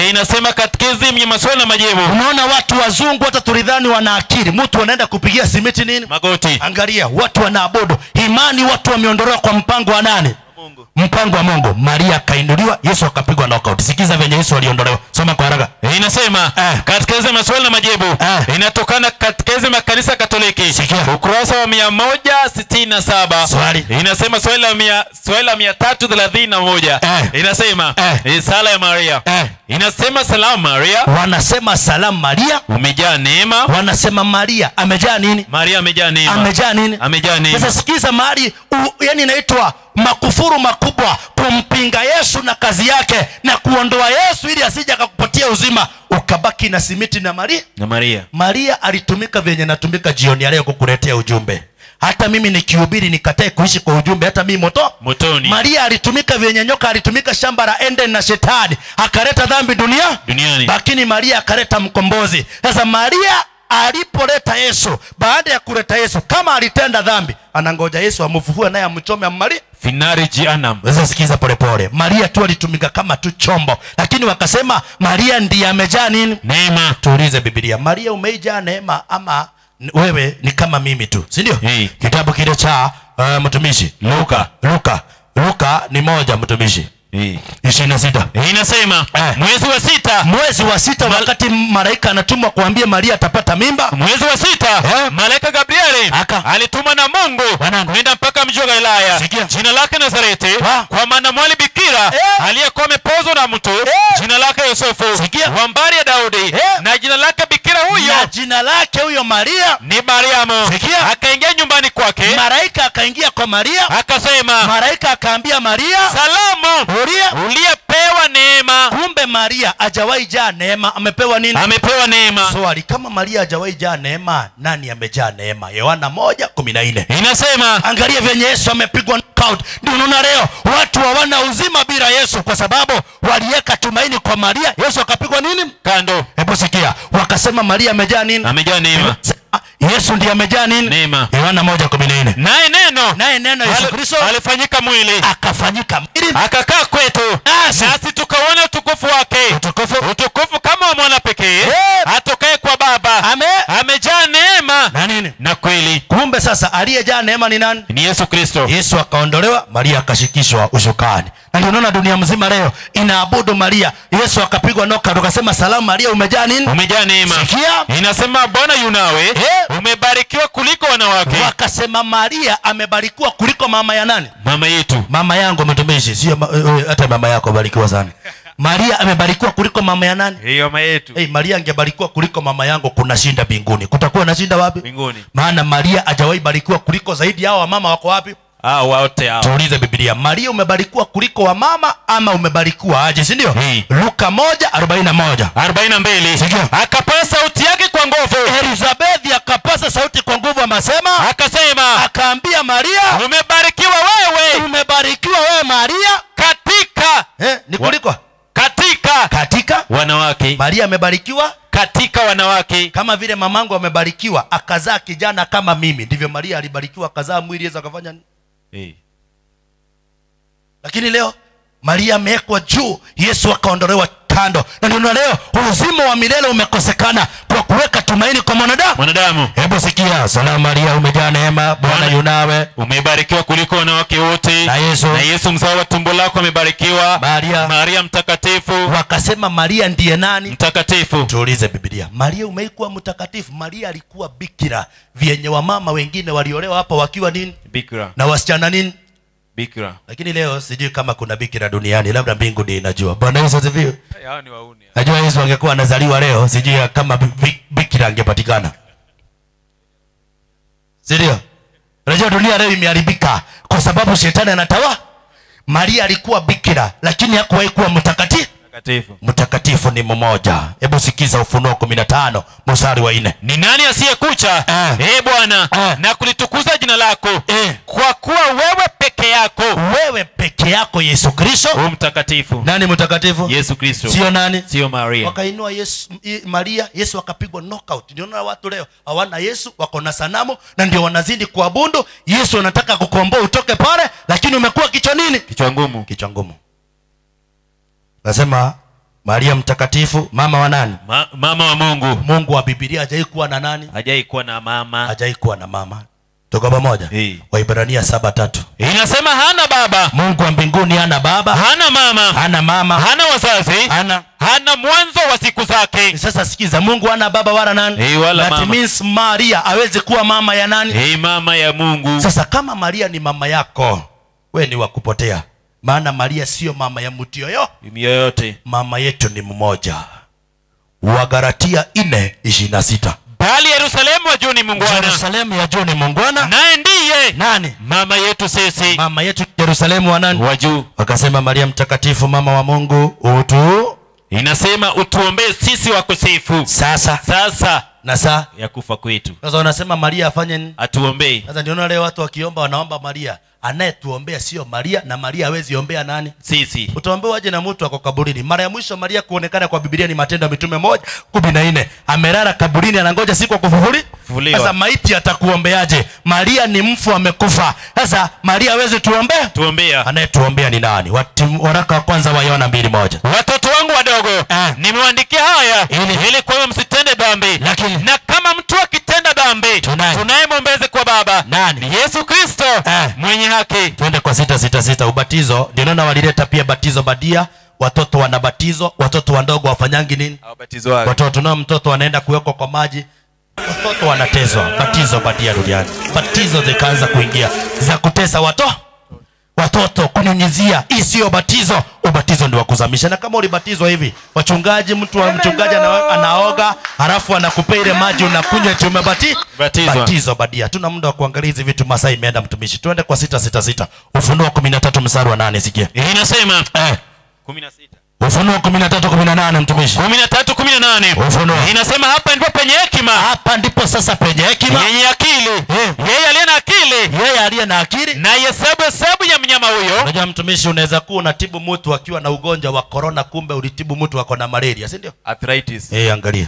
Inasema katekisimu ya maswali na majibu. Unaona watu wazungu hata tulidhani wana akili. Mtu anaenda kupigia simiti nini? Magoti. Angalia watu wanaabudu. Imani watu wameondolewa kwa mpango wa nani? Mungu. Mpango wa Mungu. Maria akainuliwa, Yesu akapigwa knockout. Sikiza venye Yesu aliondolewa. Soma kwa haraka. Inasema katekisimu ya maswali na majibu. Inatokana katekisimu ya Kanisa Katoliki. Sikia. Ukurasa wa 167. Swali. Inasema swali la 331. Inasema sala ya Maria. Inasema salamu Maria. Wanasema salamu Maria, umejaa neema. Wanasema Maria amejaa nini? Maria amejaa neema. Amejaa nini? Amejaa neema. Sasa sikiza mahali yani inaitwa makufuru makubwa kumpinga Yesu na kazi yake na kuondoa Yesu ili asije akakupatia uzima, ukabaki na simiti na Maria. Maria alitumika venye natumika jioni ya leo kukuletea ujumbe. Hata mimi nikihubiri nikatae kuishi kwa ujumbe, hata mimi motoni. Maria alitumika venye nyoka alitumika shamba la Eden na shetani, akaleta dhambi duniani. Lakini Maria akaleta mkombozi. Sasa Maria alipoleta Yesu, baada ya kuleta Yesu, kama alitenda dhambi, anangoja Yesu amfufue naye amchome ammali finari jehanamu. Sasa sikiza polepole. Maria tu alitumika kama tu chombo, lakini wakasema Maria ndiye amejaa nini? Neema. Tuulize Biblia, Maria umejaa neema ama wewe ni kama mimi tu, si ndio? Kitabu kile cha mtumishi Luka ni moja mtumishi 26. Inasema mwezi wa sita wakati malaika anatumwa kuambia Maria atapata mimba. Mwezi wa 6 malaika Gabrieli alitumwa na Mungu kwenda mpaka mji wa Galilaya, jina lake Nazareti, kwa maana mwali bikira aliyekuwa amepozwa na mtu, jina lake Yosefu, wa mbari ya Daudi, na jina lake bikira huyo, na jina lake huyo Maria ni Mariamu. Akaingia nyumbani kwake, malaika akaingia kwa Maria, akasema, malaika akaambia Maria, salamu uliyepewa neema. Kumbe Maria hajawahi jaa neema, amepewa nini? Amepewa neema. Swali, kama Maria hajawahi jaa neema, nani amejaa neema? Yohana 1:14 inasema, angalia venye Yesu amepigwa knockout. Ndio unaona leo watu hawana uzima bila Yesu, kwa sababu waliweka tumaini kwa Maria. Yesu akapigwa nini? Kando. Hebu sikia, wakasema Maria amejaa nini? Amejaa neema. Yesu ndiye amejaa nini? Neema. Yohana 1:14. Naye neno Yesu Kristo alifanyika mwili, akafanyika mwili, akakaa kwetu, nasi tukaona utukufu wake, utukufu kama wa mwana pekee atokaye kwa Baba. Amejaa neema na nini? Na kweli. Kumbe sasa aliyejaa neema ni nani? Ni Yesu Kristo. Yesu akaondolewa, Maria akashikishwa ushukani. Na ndio unaona dunia mzima leo inaabudu Maria. Yesu akapigwa knockout, akasema salamu Maria umejaa nini? Umejaa neema. Sikia, inasema Bwana yunawe, umebarikiwa kuliko wanawake. Wakasema Maria amebarikiwa kuliko mama ya nani? Mama yetu. Mama yangu mtumishi, sio hata mama yako barikiwa sana. Maria amebarikiwa kuliko mama ya nani? Hiyo mama yetu. Maria angebarikiwa kuliko mama yangu, kuna shinda mbinguni. Kutakuwa na shinda wapi? Mbinguni. Maana Maria hajawahi barikiwa kuliko zaidi yao mama wako wapi? Wote hao. Tuulize Biblia, Maria umebarikiwa kuliko wa mama ama umebarikiwa aje, si ndio? Luka 1:42. Akapaza sauti yake kwa nguvu. Elizabeth akapaza sauti kwa nguvu, akasema, akaambia Maria, umebarikiwa wewe Maria katika ni kuliko katika wanawake. Maria amebarikiwa katika wanawake. Kama vile mamangu amebarikiwa akazaa kijana kama mimi, ndivyo Maria alibarikiwa akazaa mwili Yesu akafanya nini? Lakini leo Maria amewekwa juu, Yesu akaondolewa kando. Na ndio leo uzima wa milele umekosekana kwa kuweka tumaini kwa mwanadamu. Hebu sikia, salamu Maria umejaa neema, Bwana yunawe, umebarikiwa kuliko wanawake wote, na Yesu mzao wa tumbo lako amebarikiwa. Maria mtakatifu. Wakasema Maria ndiye nani? Mtakatifu. Tuulize Biblia, Maria umeikuwa mtakatifu. Maria alikuwa bikira, vyenye wamama wengine waliolewa hapa wakiwa nini? Bikira. Na wasichana nini? Bikira. Lakini leo sijui kama kuna bikira duniani, labda mbingu ndiyo inajua. Bwana Yesu asifiwe. Hao ni wauni. Najua Yesu angekuwa anazaliwa leo, sijui kama bikira angepatikana. Ndio. Unajua dunia leo imeharibika kwa sababu shetani anatawa. Maria alikuwa bikira, lakini hakuwahi kuwa mtakatifu. Mtakatifu ni mmoja. Hebu sikiza Ufunuo 15:4. Ni nani asiyekucha Bwana na kulitukuza jina lako, kwa kuwa wewe pekee peke yako. Wewe peke yako Yesu Kristo. Mtakatifu. Nani mtakatifu? Yesu Kristo. Sio nani? Sio Maria. Wakainua Yesu Maria, Yesu akapigwa knockout. Ndio na watu leo hawana Yesu, wako na sanamu na ndio wanazidi kuabudu. Yesu anataka kukomboa utoke pale, lakini umekuwa kichwa nini? Kichwa ngumu. Kichwa ngumu. Nasema Maria mtakatifu, mama wa nani? Mama wa Mungu. Mungu wa Biblia hajai kuwa na nani? Hajai kuwa na mama. Hajai kuwa na mama. Tuko pamoja? Waibrania 7:3. Inasema hana baba. Mungu wa mbinguni hana baba, hana mama, hana wazazi, hana mwanzo wa siku zake. Sasa sikiza, Mungu hana baba wala nani? Wala that mama. means Maria hawezi kuwa mama ya nani? Mama ya Mungu. Sasa kama Maria ni mama yako, wewe ni wa kupotea. Maana Maria sio mama ya mtu yoyote. Mama yetu ni mmoja. Wagalatia 4:26. Bali Yerusalemu wa juu ni Mungwana. Yerusalemu ya juu ni Mungwana. Naye ndiye nani? Mama yetu sisi. Mama yetu Yerusalemu wa nani? Wa juu. Wakasema Maria mtakatifu, mama wa Mungu, inasema utuombee sisi wakosefu. Sasa na saa ya kufa kwetu. Sasa unasema Maria afanye nini? Atuombee. Sasa ndio leo watu wakiomba wanaomba Maria. Anayetuombea sio Maria, na Maria hawezi ombea nani? Sisi. Utaombewa aje na mtu ako kaburini? Mara ya mwisho Maria kuonekana kwa Biblia ni Matendo ya Mitume 1:14. Amelala kaburini anangoja siku ya kufufuliwa. Sasa maiti atakuombeaje? Maria ni mfu amekufa. Sasa Maria hawezi tuombea. Anayetuombea ni nani? Waraka wa kwanza wa Yohana 2:1. Watoto wangu wadogo, nimewaandikia haya ili kwamba msitende dhambi. Na kama mtu akitenda dhambi, tunaye mwombezi kwa Baba. Nani? Yesu Kristo, mwenye haki. Twende kwa 666. Ubatizo. Ndio naona walileta pia batizo badia. Watoto wanabatizwa, watoto wadogo wafanyangi nini? Hawabatizwa. Watoto na mtoto anaenda kuwekwa kwa maji. Watoto wanatezwa. Batizo badia duniani. Batizo zikaanza kuingia za kutesa watoto kunyunyizia. Hii sio batizo. Ubatizo ndio wakuzamisha. Na kama ulibatizwa hivi, mchungaji anaoga, halafu anakupea ile maji unakunywa batizo badia. Tuna muda wa kuangalia hizi vitu, masaa imeenda mtumishi. Twende kwa 666. Ufunuo 13:8 sikia. Inasema 16. Ufunuo 13:18 mtumishi. 13:18. Ufunuo. Inasema hapa ndipo penye hekima. Hapa ndipo sasa penye hekima. Yenye akili. Yeye aliye na akili. Na hesabu ya mnyama huyo. Unajua mtumishi, unaweza kuwa unatibu mtu akiwa na ugonjwa wa corona, kumbe ulitibu mtu wako na malaria, si ndio? Arthritis. Angalia.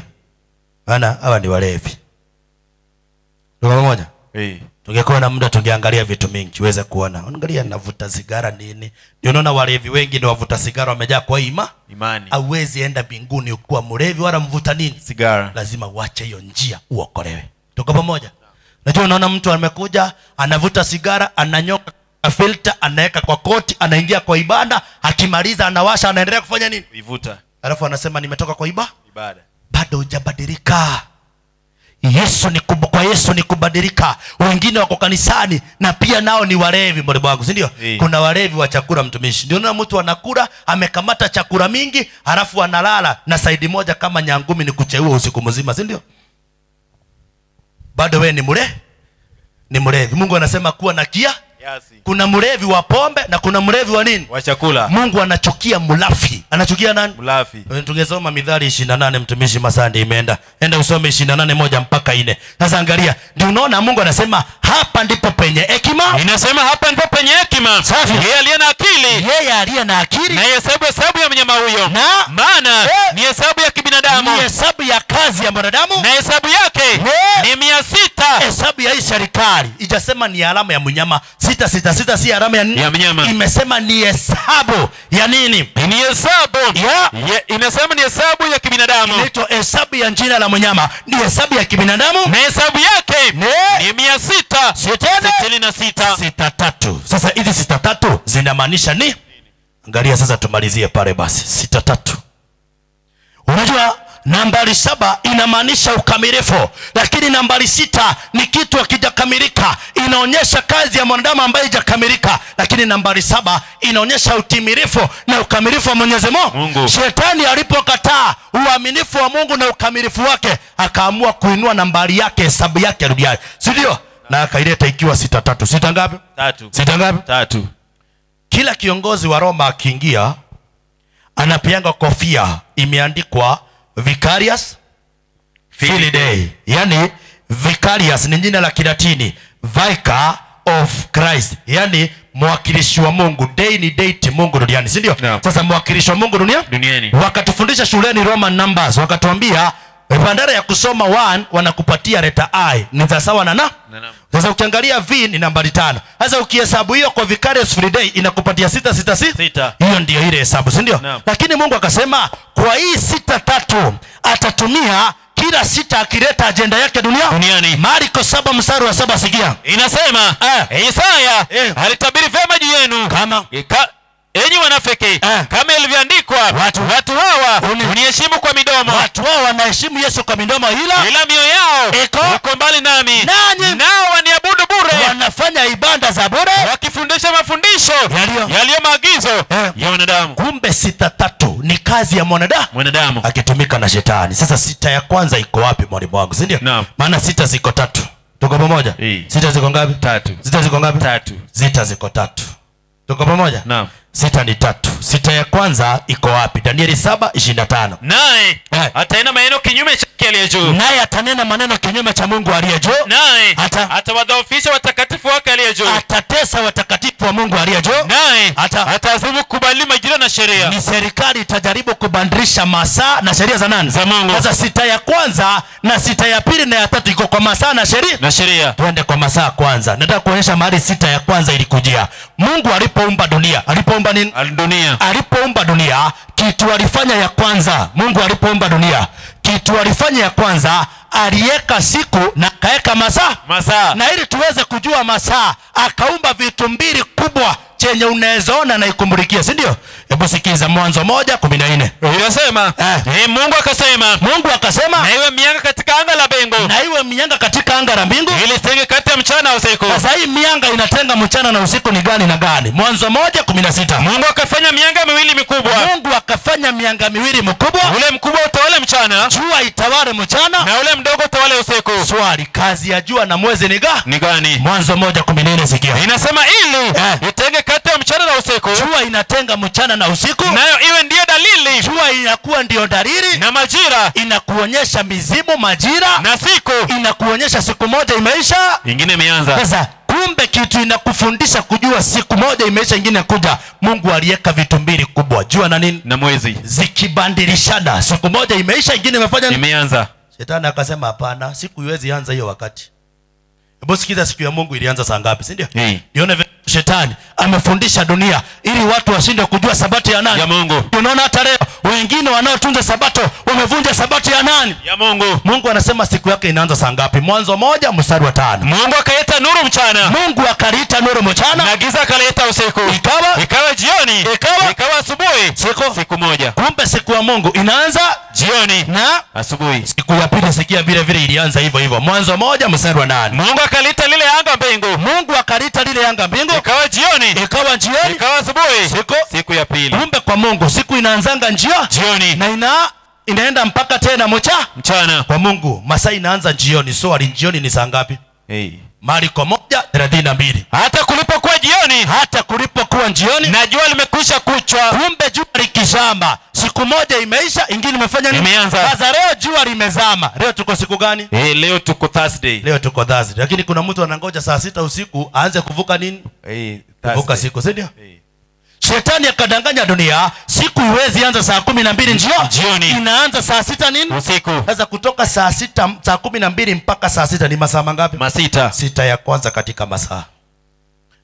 Maana hawa ni walevi. Tuko pamoja? Tungekuwa na muda tungeangalia vitu mingi uweze kuona. Angalia navuta sigara nini. Ndio unaona walevi wengi ndio wavuta sigara wamejaa kwa imani. Hauwezi enda mbinguni ukuwa mlevi wala mvuta nini? Sigara. Lazima uache hiyo njia uokolewe. Tuko pamoja? Najua unaona mtu amekuja anavuta sigara, ananyoka filter, anaweka kwa koti, anaingia kwa ibada, akimaliza anawasha, anaendelea kufanya nini? Kuivuta. Alafu anasema nimetoka kwa ibada. Bado hujabadilika. Kwa Yesu ni kubadilika. Wengine wako kanisani na pia nao ni walevi, mbona wangu, si ndio? Kuna walevi wa chakula mtumishi. Ndio na mtu anakula, amekamata chakula mingi, halafu analala na saidi moja kama nyangumi ni kucheua usiku mzima, si ndio? Bado wewe ni mlevi. Mungu anasema kuwa na kiasi. Kuna mlevi wa pombe na kuna mlevi wa nini? Wa chakula. Mungu anachukia mlafi. Anachukia nani? Mlafi. Tungesoma Mithali 28 mtumishi, masandi imeenda. Enda usome 28:1-4. Sasa angalia, ndio unaona Mungu anasema hapa ndipo penye hekima. Inasema hapa ndipo penye hekima. Yeye aliye na akili. Na hesabu ya mnyama huyo. Maana ni hesabu ya kibinadamu. Ni hesabu ya kazi ya mwanadamu. Na hesabu yake ni 600. Hesabu ya hii serikali ijasema ni alama ya mnyama. 666 si alama ya mnyama. Imesema ni hesabu ya nini? Ni hesabu. Inasema ni hesabu ya kibinadamu. Inaitwa hesabu ya jina la mnyama. Ni hesabu ya kibinadamu. Na hesabu yake ni 666. 63. Sasa hizi 63 zinamaanisha ni? Angalia sasa tumalizie pale basi. 63. Unajua nambari 7 inamaanisha ukamilifu, lakini nambari 6 ni kitu hakijakamilika, inaonyesha kazi ya mwanadamu ambaye haijakamilika, lakini nambari 7 inaonyesha utimilifu na ukamilifu wa Mwenyezi Mungu. Shetani alipokataa uaminifu wa Mungu na ukamilifu wake, akaamua kuinua nambari yake, hesabu yake rudiani, si ndio? Na akaileta ikiwa 63. 6 ngapi? 3. 6 ngapi? 3. Kila kiongozi wa Roma akiingia anapeanga kofia imeandikwa Vicarius Fidei. Yani Vicarius ni jina la Kilatini, Vicar of Christ, yani mwakilishi wa Mungu. Day ni date Mungu duniani, si ndio? Sasa mwakilishi wa Mungu duniani. Wakatufundisha shuleni Roman numbers, wakatuambia bandara ya kusoma 1 wanakupatia letter I ni sawa na sasa ukiangalia V ni nambari 5. Sasa ukihesabu hiyo kwa vicarious free day inakupatia 666. Hiyo ndio ile hesabu, si ndio? Lakini Mungu akasema kwa hii 6-3 atatumia kila 6 akileta agenda yake duniani. Marko 7 mstari wa 7 sikia. Inasema Isaya alitabiri vyema juu yenu kama enyi wanafiki, kama ilivyoandikwa, watu hawa uniheshimu kwa midomo. Watu hawa wanaheshimu Yesu kwa midomo, ila mioyo yao iko mbali nami. Nao waniabudu bure, wanafanya ibada za bure, wakifundisha mafundisho yaliyo maagizo ya wanadamu. Kumbe 6-3 ni kazi ya mwanadamu akitumika na shetani. Sasa 6 ya kwanza iko wapi mwalimu wangu, si ndio? Maana 6 ziko 3. Tuko pamoja? 6 ziko ngapi? 3. 6 ziko ngapi? 3. 6 ziko 3. Tuko pamoja? 6 ni 3. 6 ya kwanza iko wapi? Danieli 7:25. Naye atanena maneno kinyume chake aliye juu. Naye atanena maneno kinyume cha Mungu aliye juu. Naye atawadhoofisha watakatifu wake aliye juu. Atatesa watakatifu wa Mungu aliye juu. Naye atazimu kubadili majira na sheria. Ni serikali itajaribu kubadilisha masaa na sheria za nani? Za Mungu. Sasa 6 ya kwanza na 6 ya pili na ya 3 iko kwa masaa na sheria. Twende kwa masaa kwanza. Nataka kuonyesha mahali 6 ya kwanza ilikujia. Mungu alipoumba dunia, alipoumba nini? Alipoumba dunia, kitu alifanya ya kwanza. Mungu alipoumba dunia, kitu alifanya ya kwanza, aliweka siku na akaweka masaa. Na ili tuweze kujua masaa, akaumba vitu mbili kubwa chenye unaezaona na ikumbulikia, si ndio? Hebu sikiza Mwanzo 1:14. Inasema Mungu akasema na iwe mianga katika anga la mbingu. Na iwe mianga katika anga la mbingu ili itenge kati ya mchana na usiku. Sasa hii mianga inatenga mchana na usiku ni gani na gani? Mwanzo 1:16. Mungu akafanya mianga miwili mikubwa. Mungu akafanya mianga miwili mikubwa. Ule mkubwa utawale mchana, jua itawale mchana, na ule mdogo utawale usiku. Swali, kazi ya jua na mwezi ni gani? Mwanzo 1:14 sikia. Inasema ili itenge kati ya mchana na usiku. Jua inatenga mchana na usiku. Nayo iwe ndiyo dalili. Jua inakuwa ndiyo dalili. Na majira inakuonyesha mizimu majira. Na siku inakuonyesha siku moja imeisha, ingine imeanza. Sasa kumbe kitu inakufundisha kujua siku moja imeisha ingine kuja. Mungu aliweka vitu mbili kubwa, jua na nini? Na mwezi. Zikibadilishana, siku moja imeisha ingine imefanya nini? Imeanza. Shetani akasema hapana, siku iwezi anza hiyo wakati. Hebu sikiza, siku ya Mungu ilianza saa ngapi, si ndio? Nione shetani amefundisha dunia ili watu washinde kujua sabato ya nani? Ya Mungu. Unaona hata leo wengine wanaotunza sabato wamevunja sabato ya nani? Ya Mungu. Mungu anasema siku yake inaanza saa ngapi? Mwanzo 1:5. Mungu akaleta nuru mchana. Mungu akaleta nuru mchana. Na giza akaleta usiku. Ikawa jioni. Ikawa asubuhi. Siku moja. Kumbe siku ya Mungu inaanza jioni na asubuhi. Siku ya pili sikia vile vile ilianza hivyo. Mwanzo 1:8. Mungu akaleta lile anga mbingu. Mungu akaleta lile anga mbingu. Ikawa jioni. Ikawa asubuhi. Siku ya pili. Kumbe kwa Mungu siku inaanzanga jioni na inaenda mpaka tena mchana. Kwa Mungu masaa inaanza jioni. So jioni ni saa ngapi? Marko 1:32. Hata kulipokuwa jioni na jua limekwisha kuchwa. Kumbe jua likizama siku moja imeisha, ingine imefanya nini? Imeanza. Sasa leo jua limezama. Leo tuko siku gani? Leo tuko Thursday. Lakini kuna mtu anangoja saa 6 usiku aanze kuvuka nini? Kuvuka siku, si ndio? Shetani akadanganya dunia, siku iwezi anza saa 12 jioni. Inaanza saa 6 nini? Usiku. Sasa kutoka saa 6 saa 12 mpaka saa 6 ni masaa mangapi? Masita. 6 ya kwanza katika masaa.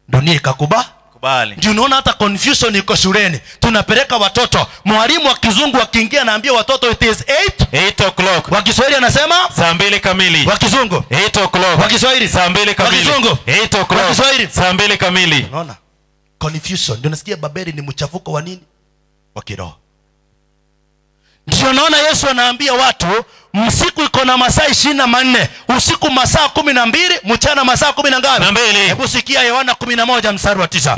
Dunia ikakubali. Ndio unaona hata confusion iko shuleni. Tunapeleka watoto, mwalimu wa kizungu akiingia anaambia watoto it is 8 o'clock. Wa Kiswahili anasema saa 2 kamili. Wa kizungu 8 o'clock. Wa Kiswahili saa 2 kamili. Wa kizungu 8 o'clock. Wa Kiswahili saa 2 kamili. Unaona? Confusion. Ndio nasikia Babeli ni mchafuko wa nini? Wa kiroho. Ndio naona Yesu anaambia watu msiku iko na masaa 24, usiku masaa 12, mchana masaa 12. Hebu sikia Yohana 11 mstari wa 9.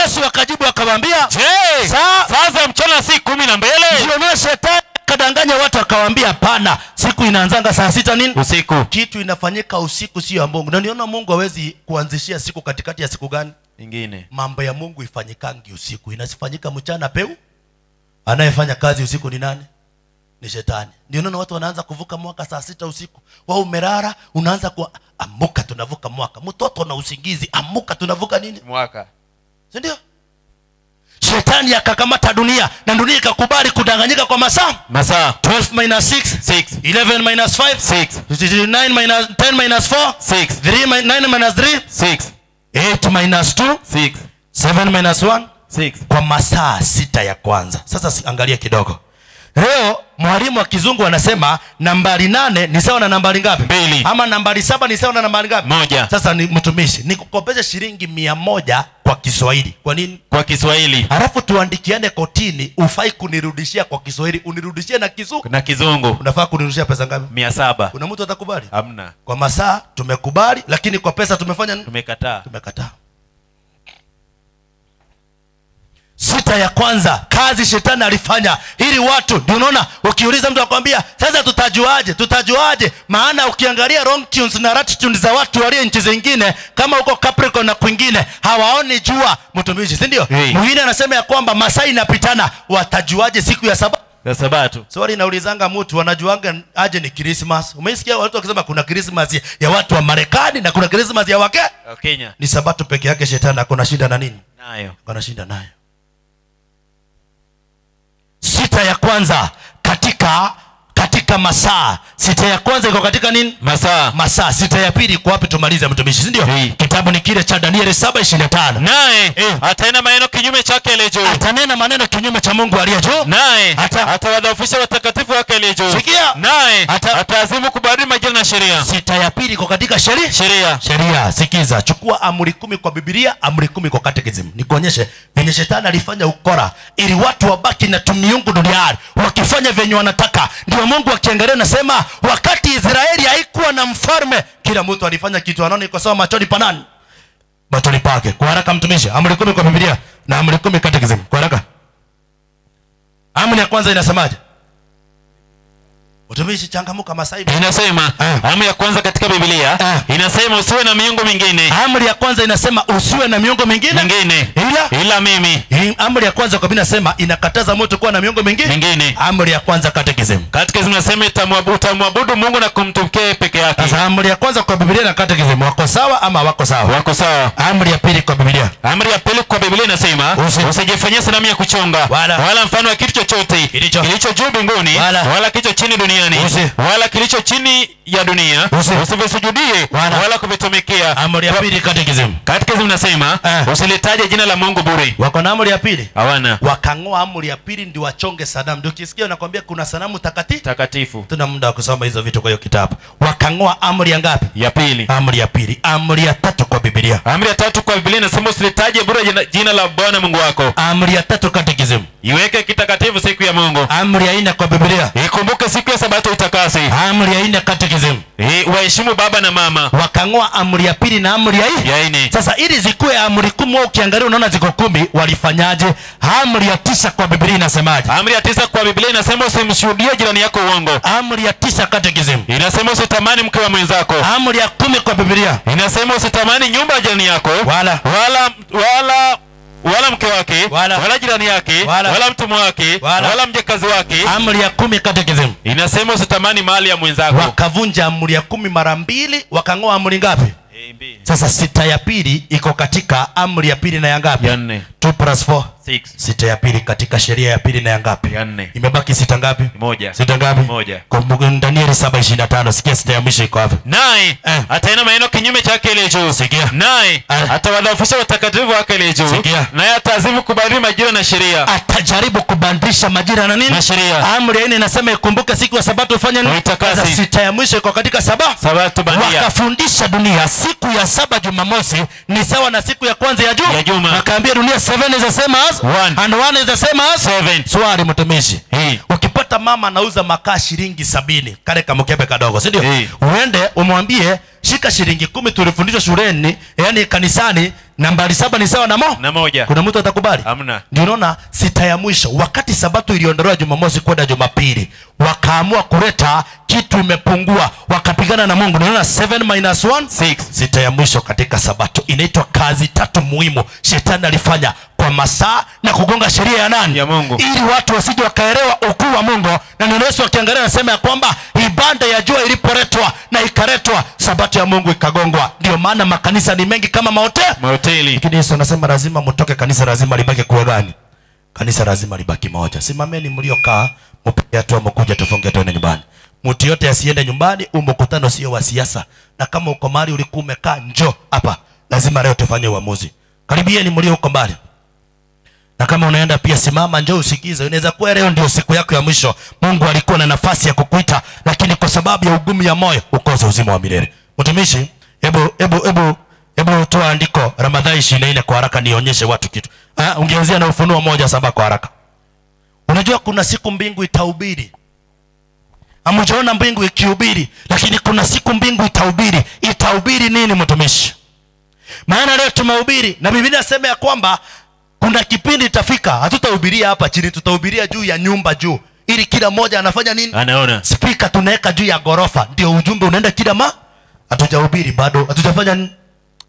Yesu akajibu akamwambia, "Je, saa za mchana si 12?" Ndio na shetani kadanganya watu akawaambia hapana, siku inaanzanga saa 6 nini? Usiku. Kitu inafanyika usiku sio ya Mungu. Na niona Mungu hawezi kuanzishia siku katikati ya siku gani? Nyingine. Mambo ya Mungu ifanyikangi usiku, inasifanyika mchana peu. Anayefanya kazi usiku ni nani? Ni shetani. Ndio unaona watu wanaanza kuvuka mwaka saa 6 usiku. Wao umerara, unaanza amuka tunavuka mwaka. Mtoto na usingizi, amuka tunavuka nini? Mwaka. Si ndio? Shetani akakamata dunia na dunia ikakubali kudanganyika kwa masaa. 12 minus 6 11 minus 5 9 minus 10 minus 4 3 9 minus 3 8 minus 2 7 minus 1 kwa masaa 6 ya kwanza. Sasa angalia kidogo. Leo mwalimu wa kizungu anasema nambari 8 ni sawa na nambari ngapi? 2. Ama nambari 7 ni sawa na nambari ngapi? 1. Sasa ni mtumishi, nikukopesha shilingi 100 kwa Kiswahili. Kwa nini? Kwa Kiswahili. Alafu tuandikiane kotini, ufai kunirudishia kwa Kiswahili, unirudishie na kizungu. Na kizungu. Unafaa kunirudishia pesa ngapi? 700. Kuna mtu atakubali? Hamna. Kwa masaa tumekubali, lakini kwa pesa tumefanya nini? Tumekataa. 6 ya kwanza kazi shetani alifanya ili watu. Ndio unaona ukiuliza mtu akwambia sasa tutajuaje? Maana ukiangalia wrong tunes na right tunes za watu walio nchi zingine kama huko Capricorn na kwingine hawaoni jua, mtumishi, si ndio? Mwingine anasema ya kwamba masaa inapitana, watajuaje siku ya Sabato? Swali naulizanga mtu, wanajuanga aje ni Christmas? Umesikia watu wakisema kuna Christmas ya watu wa Marekani na kuna Christmas ya Kenya. Ni Sabato peke yake shetani akona shida na nini? Nayo. Akona shida nayo. 6 ya kwanza katika masaa. 6 ya kwanza iko katika nini? Masaa. 6 ya pili iko wapi? Tumalize mtumishi, si ndio? Kitabu ni kile cha Danieli 7:25. Naye atanena maneno kinyume chake aliye juu. Atanena maneno kinyume cha Mungu aliye juu. Naye atawadhoofisha watakatifu wake aliye juu. Sikia. Naye ataazimu kubadili majira na sheria. 6 ya pili iko katika sheria. Sikiza, chukua amri 10 kwa Biblia, amri 10 kwa catechism. Nikuonyeshe venye shetani alifanya ukora ili watu wabaki na tumiungu duniani wakifanya venye wanataka. Ndio Mungu akiangalia nasema wakati Israeli haikuwa na mfalme, kila mtu alifanya kitu anaona iko sawa machoni pa nani? Machoni pake. Kwa haraka mtumishi, amri 10 kwa Biblia na amri 10 catechism. Kwa haraka. Amri ya kwanza inasemaje? Mtumishi, changamuka masaibu. Inasema amri ya kwanza katika Biblia inasema usiwe na miungu mingine. Amri ya kwanza inasema usiwe na miungu mingine ila mimi. Amri ya kwanza kwa Biblia inasema inakataza mtu kuwa na miungu mingine. Amri ya kwanza catechism inasema utamwabudu Mungu na kumtumikia peke yake. Sasa amri ya kwanza kwa Biblia na catechism wako sawa ama wako sawa? Wako sawa. Amri ya pili kwa Biblia. Amri ya pili kwa Biblia inasema usijifanyie sanamu ya kuchonga wala mfano wa kitu chochote kilicho juu mbinguni wala kilicho chini duniani wala kilicho chini ya dunia, usivisujudie wala kuvitumikia. Amri ya pili catechism inasema usilitaje jina la Mungu bure. Wako na amri ya pili? Hawana. Wakang'oa amri ya pili ndio wachonge sanamu. Ndio ukisikia nakwambia kuna sanamu takatifu. Tuna muda wa kusoma hizo vitu kwa hiyo kitabu. Wakang'oa amri ya ngapi? Ya pili. Amri ya pili. Amri ya tatu kwa Biblia. Amri ya tatu kwa Biblia inasema usilitaje bure jina la Bwana Mungu wako. Amri ya tatu catechism iweke kitakatifu siku ya Mungu. Amri ya 4 kwa Biblia ikumbuke siku ya Sabato utakase. Amri ya 4 catechism waheshimu baba na mama. Wakang'oa amri ya pili na amri ya 4. Sasa ili zikuwe amri 10 au ukiangalia unaona ziko 10, walifanyaje? Amri ya 9 kwa Biblia inasemaje? Amri ya 9 kwa Biblia inasema usimshuhudie jirani yako uongo. Amri ya 9 catechism inasema usitamani mke wa mwenzako. Amri ya 10 kwa Biblia inasema usitamani nyumba ya jirani yako wala mke wake wala jirani yake wala mtumwa wake wala mjakazi wake. Amri ya 10 catechism inasema usitamani mali ya mwenzako. Wakavunja amri ya 10 mara 2, wakang'oa amri ngapi? Sasa 6 ya pili iko katika amri ya pili na ya ngapi? Ya 4. 2 plus 4 6. 6 ya pili katika sheria ya pili na ya ngapi? Ya 4. Imebaki 6 ngapi? 1. 6 ngapi? 1. Kwa Danieli 7:25 sikia 6 ya mwisho iko wapi? Naye ataena maneno kinyume chake ile juu. Sikia. Naye atawadhoofisha watakatifu wake ile juu. Sikia. Naye atazimu kubadili majira na sheria. Atajaribu kubadilisha majira na nini? Na sheria. Amri ya 4 inasema ikumbuke siku ya Sabato ufanye nini? Uitakase. 6 ya mwisho iko katika Sabato bandia. Wakafundisha dunia siku ya 7 Jumamosi ni sawa na siku ya kwanza ya juma. Wakaambia dunia 7 is the same as 1 and 1 is the same as 7. Swali mtumishi. Ukipata mama anauza makaa shilingi 70, kale kamkebe kadogo, si ndio? Uende umwambie shika shilingi 10 tulifundishwa shuleni, yani kanisani, nambari 7 ni sawa na 1. Kuna mtu atakubali? Hamna. Ndio unaona 6 ya mwisho wakati Sabato iliondolewa Jumamosi kwenda Jumapili, wakaamua kuleta kitu imepungua, wakapigana na Mungu. Unaona 7 minus 1 6. 6 ya mwisho katika Sabato inaitwa kazi 3 muhimu shetani alifanya kwa masaa na kugonga sheria ya nani? Ya Mungu. Ili watu wasije wakaelewa ukuu wa Mungu na Bwana Yesu akiangalia anasema ya kwamba ibada ya jua ilipoletwa na ikaletwa, sabato ya Mungu ikagongwa. Ndio maana makanisa ni mengi kama mahoteli. Lakini Yesu anasema lazima mtoke, kanisa lazima libaki kuwa gani? Kanisa lazima libaki moja. Simameni mliokaa, mpige hatua mkuja tufunge tuende nyumbani. Mtu yote asiende nyumbani, mkutano sio wa siasa. Na kama uko mahali ulikuwa umekaa, njoo hapa. Lazima leo tufanye uamuzi. Karibieni mlio uko mbali. Na kama unaenda pia simama, njoo usikize. Inaweza kuwa leo ndio siku yako ya mwisho. Mungu alikuwa na nafasi ya kukuita, lakini kwa sababu ya ugumu ya moyo ukosa uzima wa milele. Mtumishi, hebu toa andiko Ramadhani 24 kwa haraka nionyeshe watu kitu. Ungeanzia na Ufunuo 1:7 kwa haraka. Unajua kuna siku mbingu itahubiri. Hamjaona mbingu ikihubiri, lakini kuna siku mbingu itahubiri. Itahubiri nini mtumishi? Maana leo tumehubiri na Biblia inasema ya kwamba kuna kipindi itafika hatutahubiria hapa chini, tutahubiria juu ya nyumba juu. Ili kila mmoja anafanya nini? Anaona. Speaker tunaweka juu ya gorofa. Ndio ujumbe unaenda kila hatujahubiri bado. Hatujafanya nini?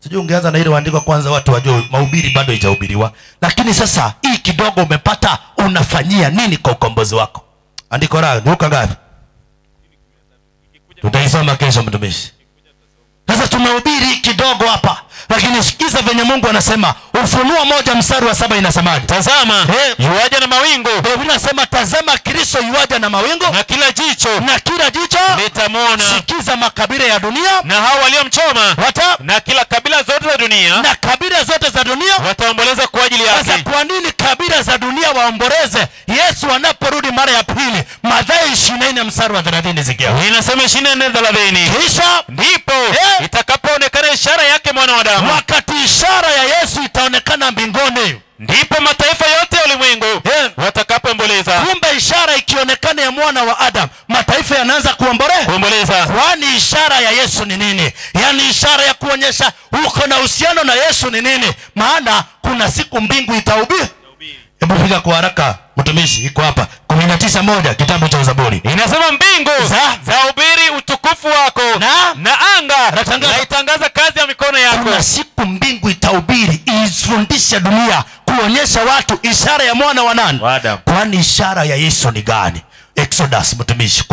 Sijui ungeanza na ile andiko kwanza watu wajue mahubiri bado haijahubiriwa. Lakini sasa hii kidogo umepata, unafanyia nini kwa ukombozi wako? Andiko la Luka ngapi? Tutaisoma kesho mtumishi. Sasa tumehubiri kidogo hapa, lakini sikiza venye Mungu anasema. Ufunuo 1:7 inasemaje? Tazama, yuaja na mawingu. Biblia inasema tazama Kristo yuaja na mawingu, na kila jicho litamwona. Sikiza makabila ya dunia na hao waliomchoma na kila kabila zote za dunia, na kabila zote za dunia wataomboleza kwa ajili yake. Sasa kwa nini kabila za dunia waomboleze Yesu anaporudi mara ya pili? Mathayo 24:30 zikia. Inasema 24:30. Kisha ndipo itakapoonekana ishara yake mwana wa Adamu. Wakati ishara ya Yesu itaonekana mbinguni, ndipo mataifa yote ya ulimwengu watakapoomboleza. Kumbe ishara ikionekana ya mwana wa Adamu, mataifa yanaanza kuomboleza. Kwani ishara ya Yesu ni nini? Yaani ishara ya kuonyesha uko na uhusiano na Yesu ni nini? Maana kuna siku mbingu itahubiri. Hebu piga kwa haraka mtumishi, iko hapa 19:1 kitabu cha Zaburi. Inasema mbingu zahubiri utukufu wako, na anga laitangaza kazi ya mikono yako. Kuna siku mbingu itahubiri, ifundishe dunia, kuonyesha watu ishara ya mwana wa nani? Kwani ishara ya Yesu ni gani? Exodus mtumishi,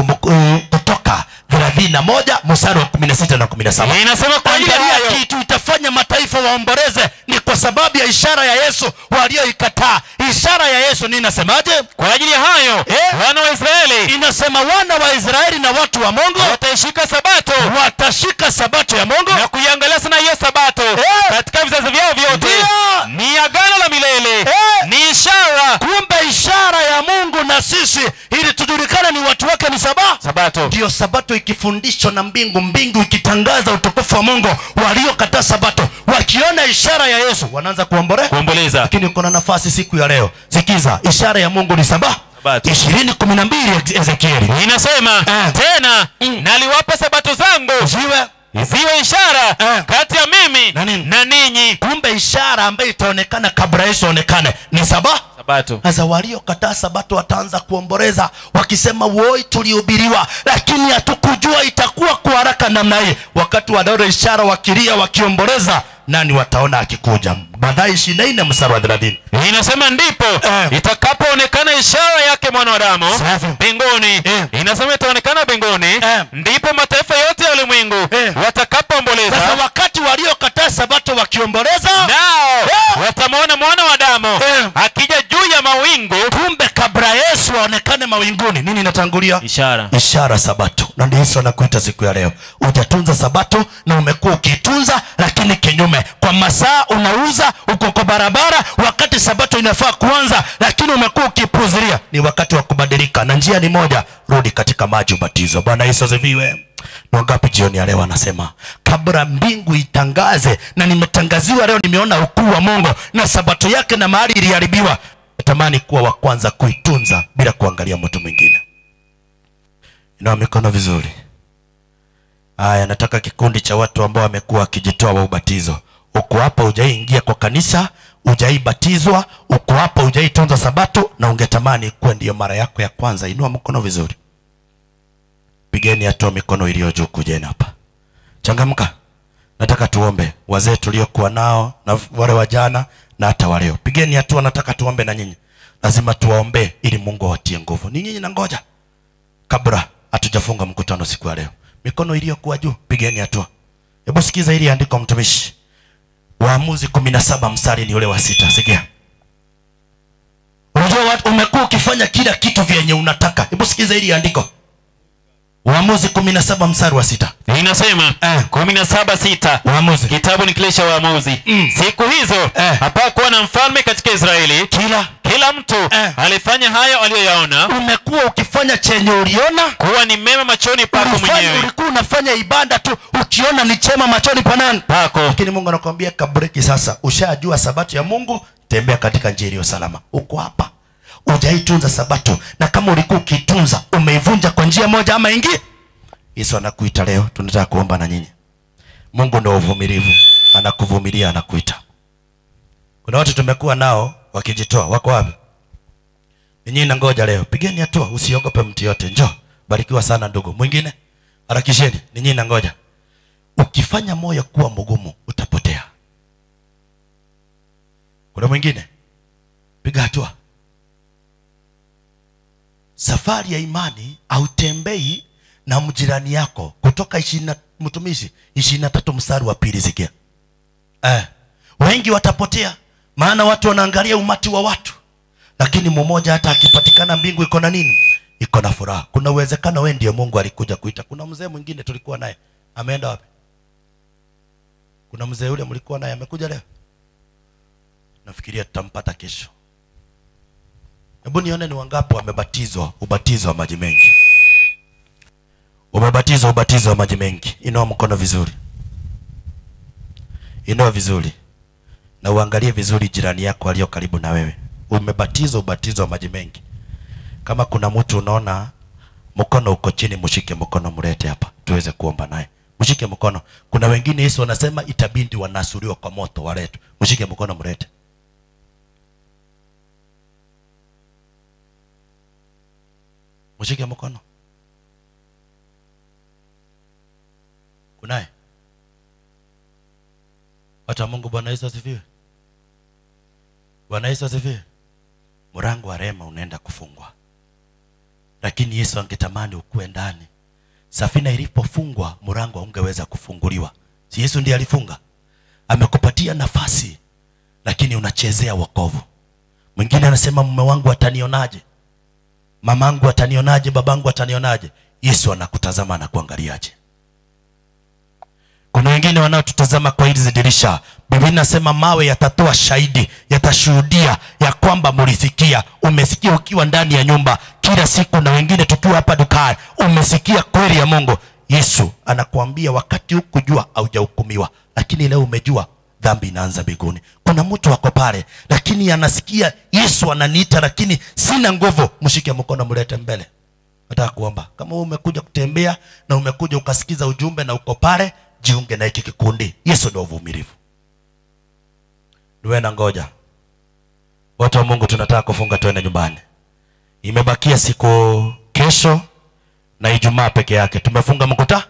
Kutoka 31:16 na 17. Inasema kwa ajili ya kitu itafanya mataifa waomboleze, ni kwa sababu ya ishara ya Yesu walioikataa. Ishara ya Yesu ni inasemaje? Kwa ajili ya hayo wana wa Israeli, inasema wana wa Israeli na watu wa Mungu watashika sabato ya Mungu na kuiangalia sana hiyo sabato katika vizazi vyao vyote. Ni agano la milele, ni ishara. Kumbe ishara ya Mungu na sisi ili tujulikane ni watu wake ni sabato. Ndio sabato ikifundishwa na mbingu ikitangaza utukufu wa Mungu. Waliokataa sabato wakiona ishara ya Yesu wanaanza kuomboleza. Lakini uko na nafasi siku ya leo. Sikiza, ishara ya Mungu ni sabato. 20:12 Ezekieli inasema tena naliwapa sabato zangu ziwe ishara kati ya mimi na ninyi. Kumbe ishara ambayo itaonekana kabla Yesu aonekane ni sabato. Sasa waliokataa sabato wataanza kuomboleza wakisema woi tulihubiriwa, lakini hatukujua itakuwa kwa haraka namna hii. Wakati wanaona ishara wakilia wakiomboleza, nani wataona akikuja? Mathayo 24:30 inasema ndipo itakapoonekana ishara yake mwana wa Adamu mbinguni. Inasema itaonekana mbinguni, ndipo mataifa yote ya ulimwengu watakapoomboleza. Sasa wakati waliokataa sabato wakiomboleza, nao watamwona mwana wa Adamu akija juu ya mawingu. Kumbe kabla Yesu aonekane mawinguni, nini inatangulia? Ishara sabato. Na ndio Yesu anakuita siku ya leo. Hujatunza sabato na umekuwa ukitunza lakini kinyume. Kwa masaa unauza, uko kwa barabara wakati sabato inafaa kuanza, lakini umekuwa ukipuzilia. Ni wakati wa kubadilika, na njia ni moja, rudi katika maji ubatizo. Bwana Yesu asifiwe. Wangapi jioni ya leo anasema kabla mbingu itangaze, na nimetangaziwa leo, nimeona ukuu wa Mungu na sabato yake na mahali iliharibiwa. Natamani kuwa wa kwanza kuitunza bila kuangalia mtu mwingine. Inua mikono vizuri. Haya, nataka kikundi cha watu ambao wamekuwa wakijitoa wa ubatizo. Uko hapa hujaingia kwa kanisa, hujaibatizwa, uko hapa hujaitunza sabato na ungetamani kuwa ndio mara yako ya kwanza, inua mkono vizuri. Pigeni hatua mikono iliyo juu, kujeni hapa. Changamka. Nataka tuombe wazee tuliokuwa nao na wale wajana na hata waleo. Pigeni hatua, nataka tuombe na nyinyi. Lazima tuwaombe ili Mungu awatie nguvu. Ni nyinyi na ngoja. kabla hatujafunga mkutano siku ya leo. Mikono iliyokuwa juu, pigeni hatua. Hebu sikiza hili andiko mtumishi. Waamuzi 17 mstari ni ule wa 6. Sikia. Unajua watu umekuwa ukifanya kila kitu vyenye unataka. Hebu sikiza hili andiko. Waamuzi 17 mstari wa 6. Inasema 17:6. Waamuzi. Kitabu ni kile cha Waamuzi. Siku hizo hapakuwa na mfalme katika Israeli. Kila mtu alifanya hayo aliyoyaona. Umekuwa ukifanya chenye uliona kuwa ni mema machoni pako mwenyewe. Ulikuwa unafanya ibada tu ukiona ni chema machoni pa nani? Pako. Lakini Mungu anakuambia kabreki sasa. Ushajua sabato ya Mungu, tembea katika njia iliyo salama. Uko hapa. Hujaitunza sabato, na kama ulikuwa ukitunza umeivunja kwa njia moja ama ingine. Yesu anakuita leo, tunataka kuomba na nyinyi. Mungu ndio uvumilivu, anakuvumilia, anakuita. Kuna watu tumekuwa nao wakijitoa, wako wapi? Ninyi na ngoja leo, pigeni hatua, usiogope mtu yote, njoo. Barikiwa sana ndugu. Mwingine, harakisheni, ninyi na ngoja. Ukifanya moyo kuwa mgumu, utapotea. Kuna mwingine, piga hatua. Safari ya imani hautembei na mjirani yako. Kutoka 20 mtumishi 23 mstari wa 2 sikia. Wengi watapotea maana watu wanaangalia umati wa watu. Lakini mmoja hata akipatikana mbingu iko na nini? Iko na furaha. Kuna uwezekano wewe ndio Mungu alikuja kuita. Kuna mzee mwingine tulikuwa naye. Ameenda wapi? Kuna mzee yule mlikuwa naye amekuja leo? Nafikiria tutampata kesho. Hebu nione ni wangapi wamebatizwa ubatizo wa maji mengi. Umebatizwa ubatizo wa maji mengi. Inua mkono vizuri. Inua vizuri. Na uangalie vizuri jirani yako aliyo karibu na wewe. Umebatizwa ubatizo wa maji mengi. Kama kuna mtu unaona mkono uko chini, mshike mkono mlete hapa tuweze kuomba naye. Mshike mkono. Kuna wengine Yesu anasema itabidi wanasuriwa kwa moto walete. Mshike mkono mlete. Mshike mkono. Kunaye? Watu wa Mungu, Bwana Yesu asifiwe. Bwana Yesu asifiwe. Mlango wa rehema unaenda kufungwa. Lakini Yesu angetamani ukue ndani. Safina ilipofungwa, mlango haungeweza kufunguliwa. Si Yesu ndiye alifunga? Amekupatia nafasi, lakini unachezea wokovu. Mwingine anasema mume wangu atanionaje? Mamangu atanionaje? Babangu atanionaje? Yesu anakutazama na kuangaliaje? Kuna wengine wanaotutazama kwa hizi dirisha. Biblia inasema mawe yatatoa shahidi, yatashuhudia ya kwamba mlisikia. Umesikia ukiwa ndani ya nyumba kila siku, na wengine tukiwa hapa dukani. Umesikia kweli ya Mungu. Yesu anakuambia wakati hukujua haujahukumiwa, lakini leo umejua dhambi inaanza mbinguni. Kuna mtu wako pale lakini anasikia Yesu ananiita lakini sina nguvu. Mshike mkono mlete mbele. Nataka kuomba. Kama umekuja kutembea na umekuja ukasikiza ujumbe na uko pale, jiunge na hiki kikundi. Yesu ndio uvumilivu. Duwe na ngoja. Watu wa Mungu, tunataka kufunga tuende nyumbani. Imebakia siku kesho na Ijumaa peke yake. Tumefunga mkutano.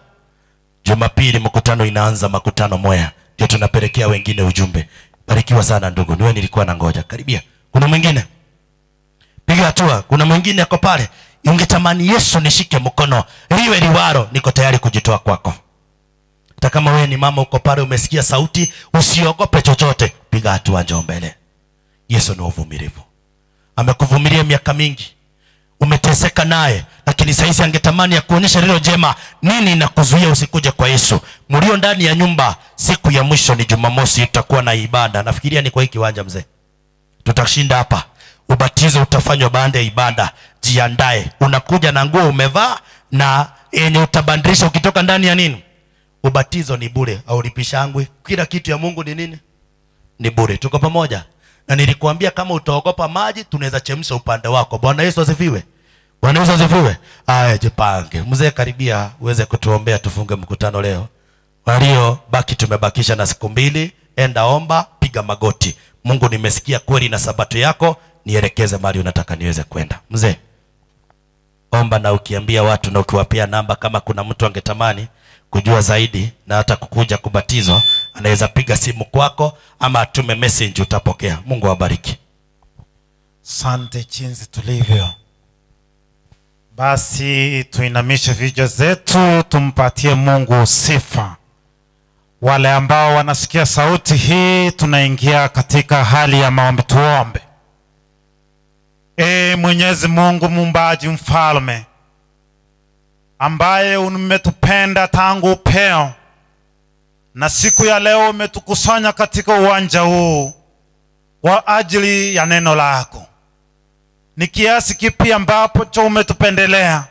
Jumapili mkutano inaanza, makutano moya. Ndio tunapelekea wengine ujumbe. Barikiwa sana ndugu. Niwe nilikuwa na ngoja. Karibia. Kuna mwingine? Piga hatua. Kuna mwingine ako pale. Ungetamani Yesu nishike mkono. Liwe liwaro, niko tayari kujitoa kwako. Hata kama wewe ni mama uko pale umesikia sauti, usiogope chochote. Piga hatua, njoo mbele. Yesu ni uvumilivu. Amekuvumilia miaka mingi. Umeteseka naye, lakini sasa angetamani ya kuonyesha lilo jema. Nini inakuzuia usikuje kwa Yesu? Mlio ndani ya nyumba, siku ya mwisho ni Jumamosi, tutakuwa na ibada. Nafikiria ni kwa hiki kiwanja mzee. Tutashinda hapa. Ubatizo utafanywa baada ya ibada. Jiandae. Unakuja na nguo umevaa na yenye utabandilisha ukitoka ndani ya nini? Ubatizo ni bure, au lipishangwi. Kila kitu ya Mungu ni nini? Ni bure. Tuko pamoja? Na nilikuambia kama utaogopa maji, tunaweza chemsha upande wako. Bwana Yesu asifiwe. Bwana Yesu asifiwe. Aya, jipange. Mzee karibia uweze kutuombea tufunge mkutano leo. Walio baki tumebakisha na siku 2. Enda omba, piga magoti. Mungu, nimesikia kweli na sabato yako, nielekeze mahali unataka niweze kwenda. Mzee, omba na ukiambia watu na ukiwapia namba, kama kuna mtu angetamani kujua zaidi na hata kukuja kubatizwa, anaweza piga simu kwako ama atume message, utapokea. Mungu awabariki. Asante jinsi tulivyo. Basi tuinamishe vichwa zetu, tumpatie Mungu sifa. Wale ambao wanasikia sauti hii, tunaingia katika hali ya maombi. Tuombe. Mwenyezi Mungu muumbaji mfalme, ambaye umetupenda tangu upeo, na siku ya leo umetukusanya katika uwanja huu kwa ajili ya neno lako. Ni kiasi kipi ambapo umetupendelea,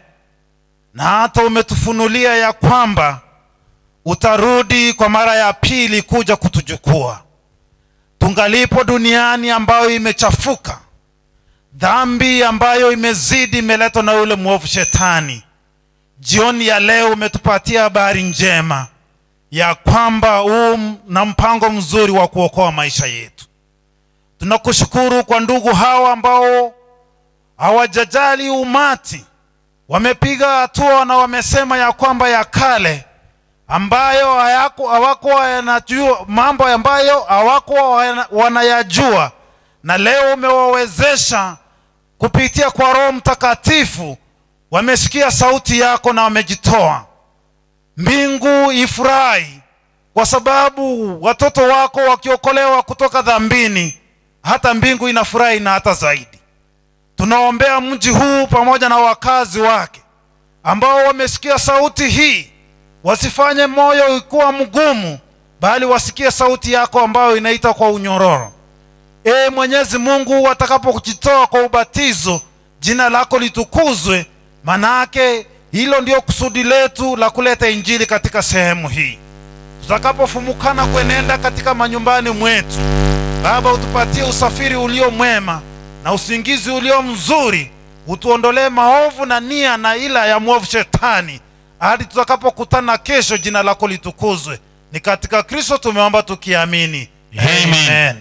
na hata umetufunulia ya kwamba utarudi kwa mara ya pili kuja kutuchukua. Tungalipo duniani ambayo imechafuka, dhambi ambayo imezidi imeletwa na yule mwovu shetani, jioni ya leo umetupatia habari njema ya kwamba na mpango mzuri wa kuokoa maisha yetu. Tunakushukuru kwa ndugu hawa ambao hawajajali umati, wamepiga hatua na wamesema ya kwamba ya kale ambayo hawakuwa yanajua, mambo ambayo hawakuwa wanayajua, na leo umewawezesha kupitia kwa Roho Mtakatifu, wamesikia sauti yako na wamejitoa. Mbingu ifurahi kwa sababu watoto wako wakiokolewa kutoka dhambini, hata mbingu inafurahi na hata zaidi. Tunaombea mji huu pamoja na wakazi wake ambao wamesikia sauti hii, wasifanye moyo ikuwa mgumu, bali wasikie sauti yako ambayo inaita kwa unyororo. Mwenyezi Mungu, watakapokujitoa kwa ubatizo, jina lako litukuzwe, manake hilo ndio kusudi letu la kuleta injili katika sehemu hii. Tutakapofumukana kuenenda katika manyumbani mwetu, Baba, utupatie usafiri ulio mwema na usingizi ulio mzuri. Utuondolee maovu na nia na ila ya mwovu shetani, hadi tutakapokutana kesho. Jina lako litukuzwe. Ni katika Kristo tumeomba tukiamini. Amen.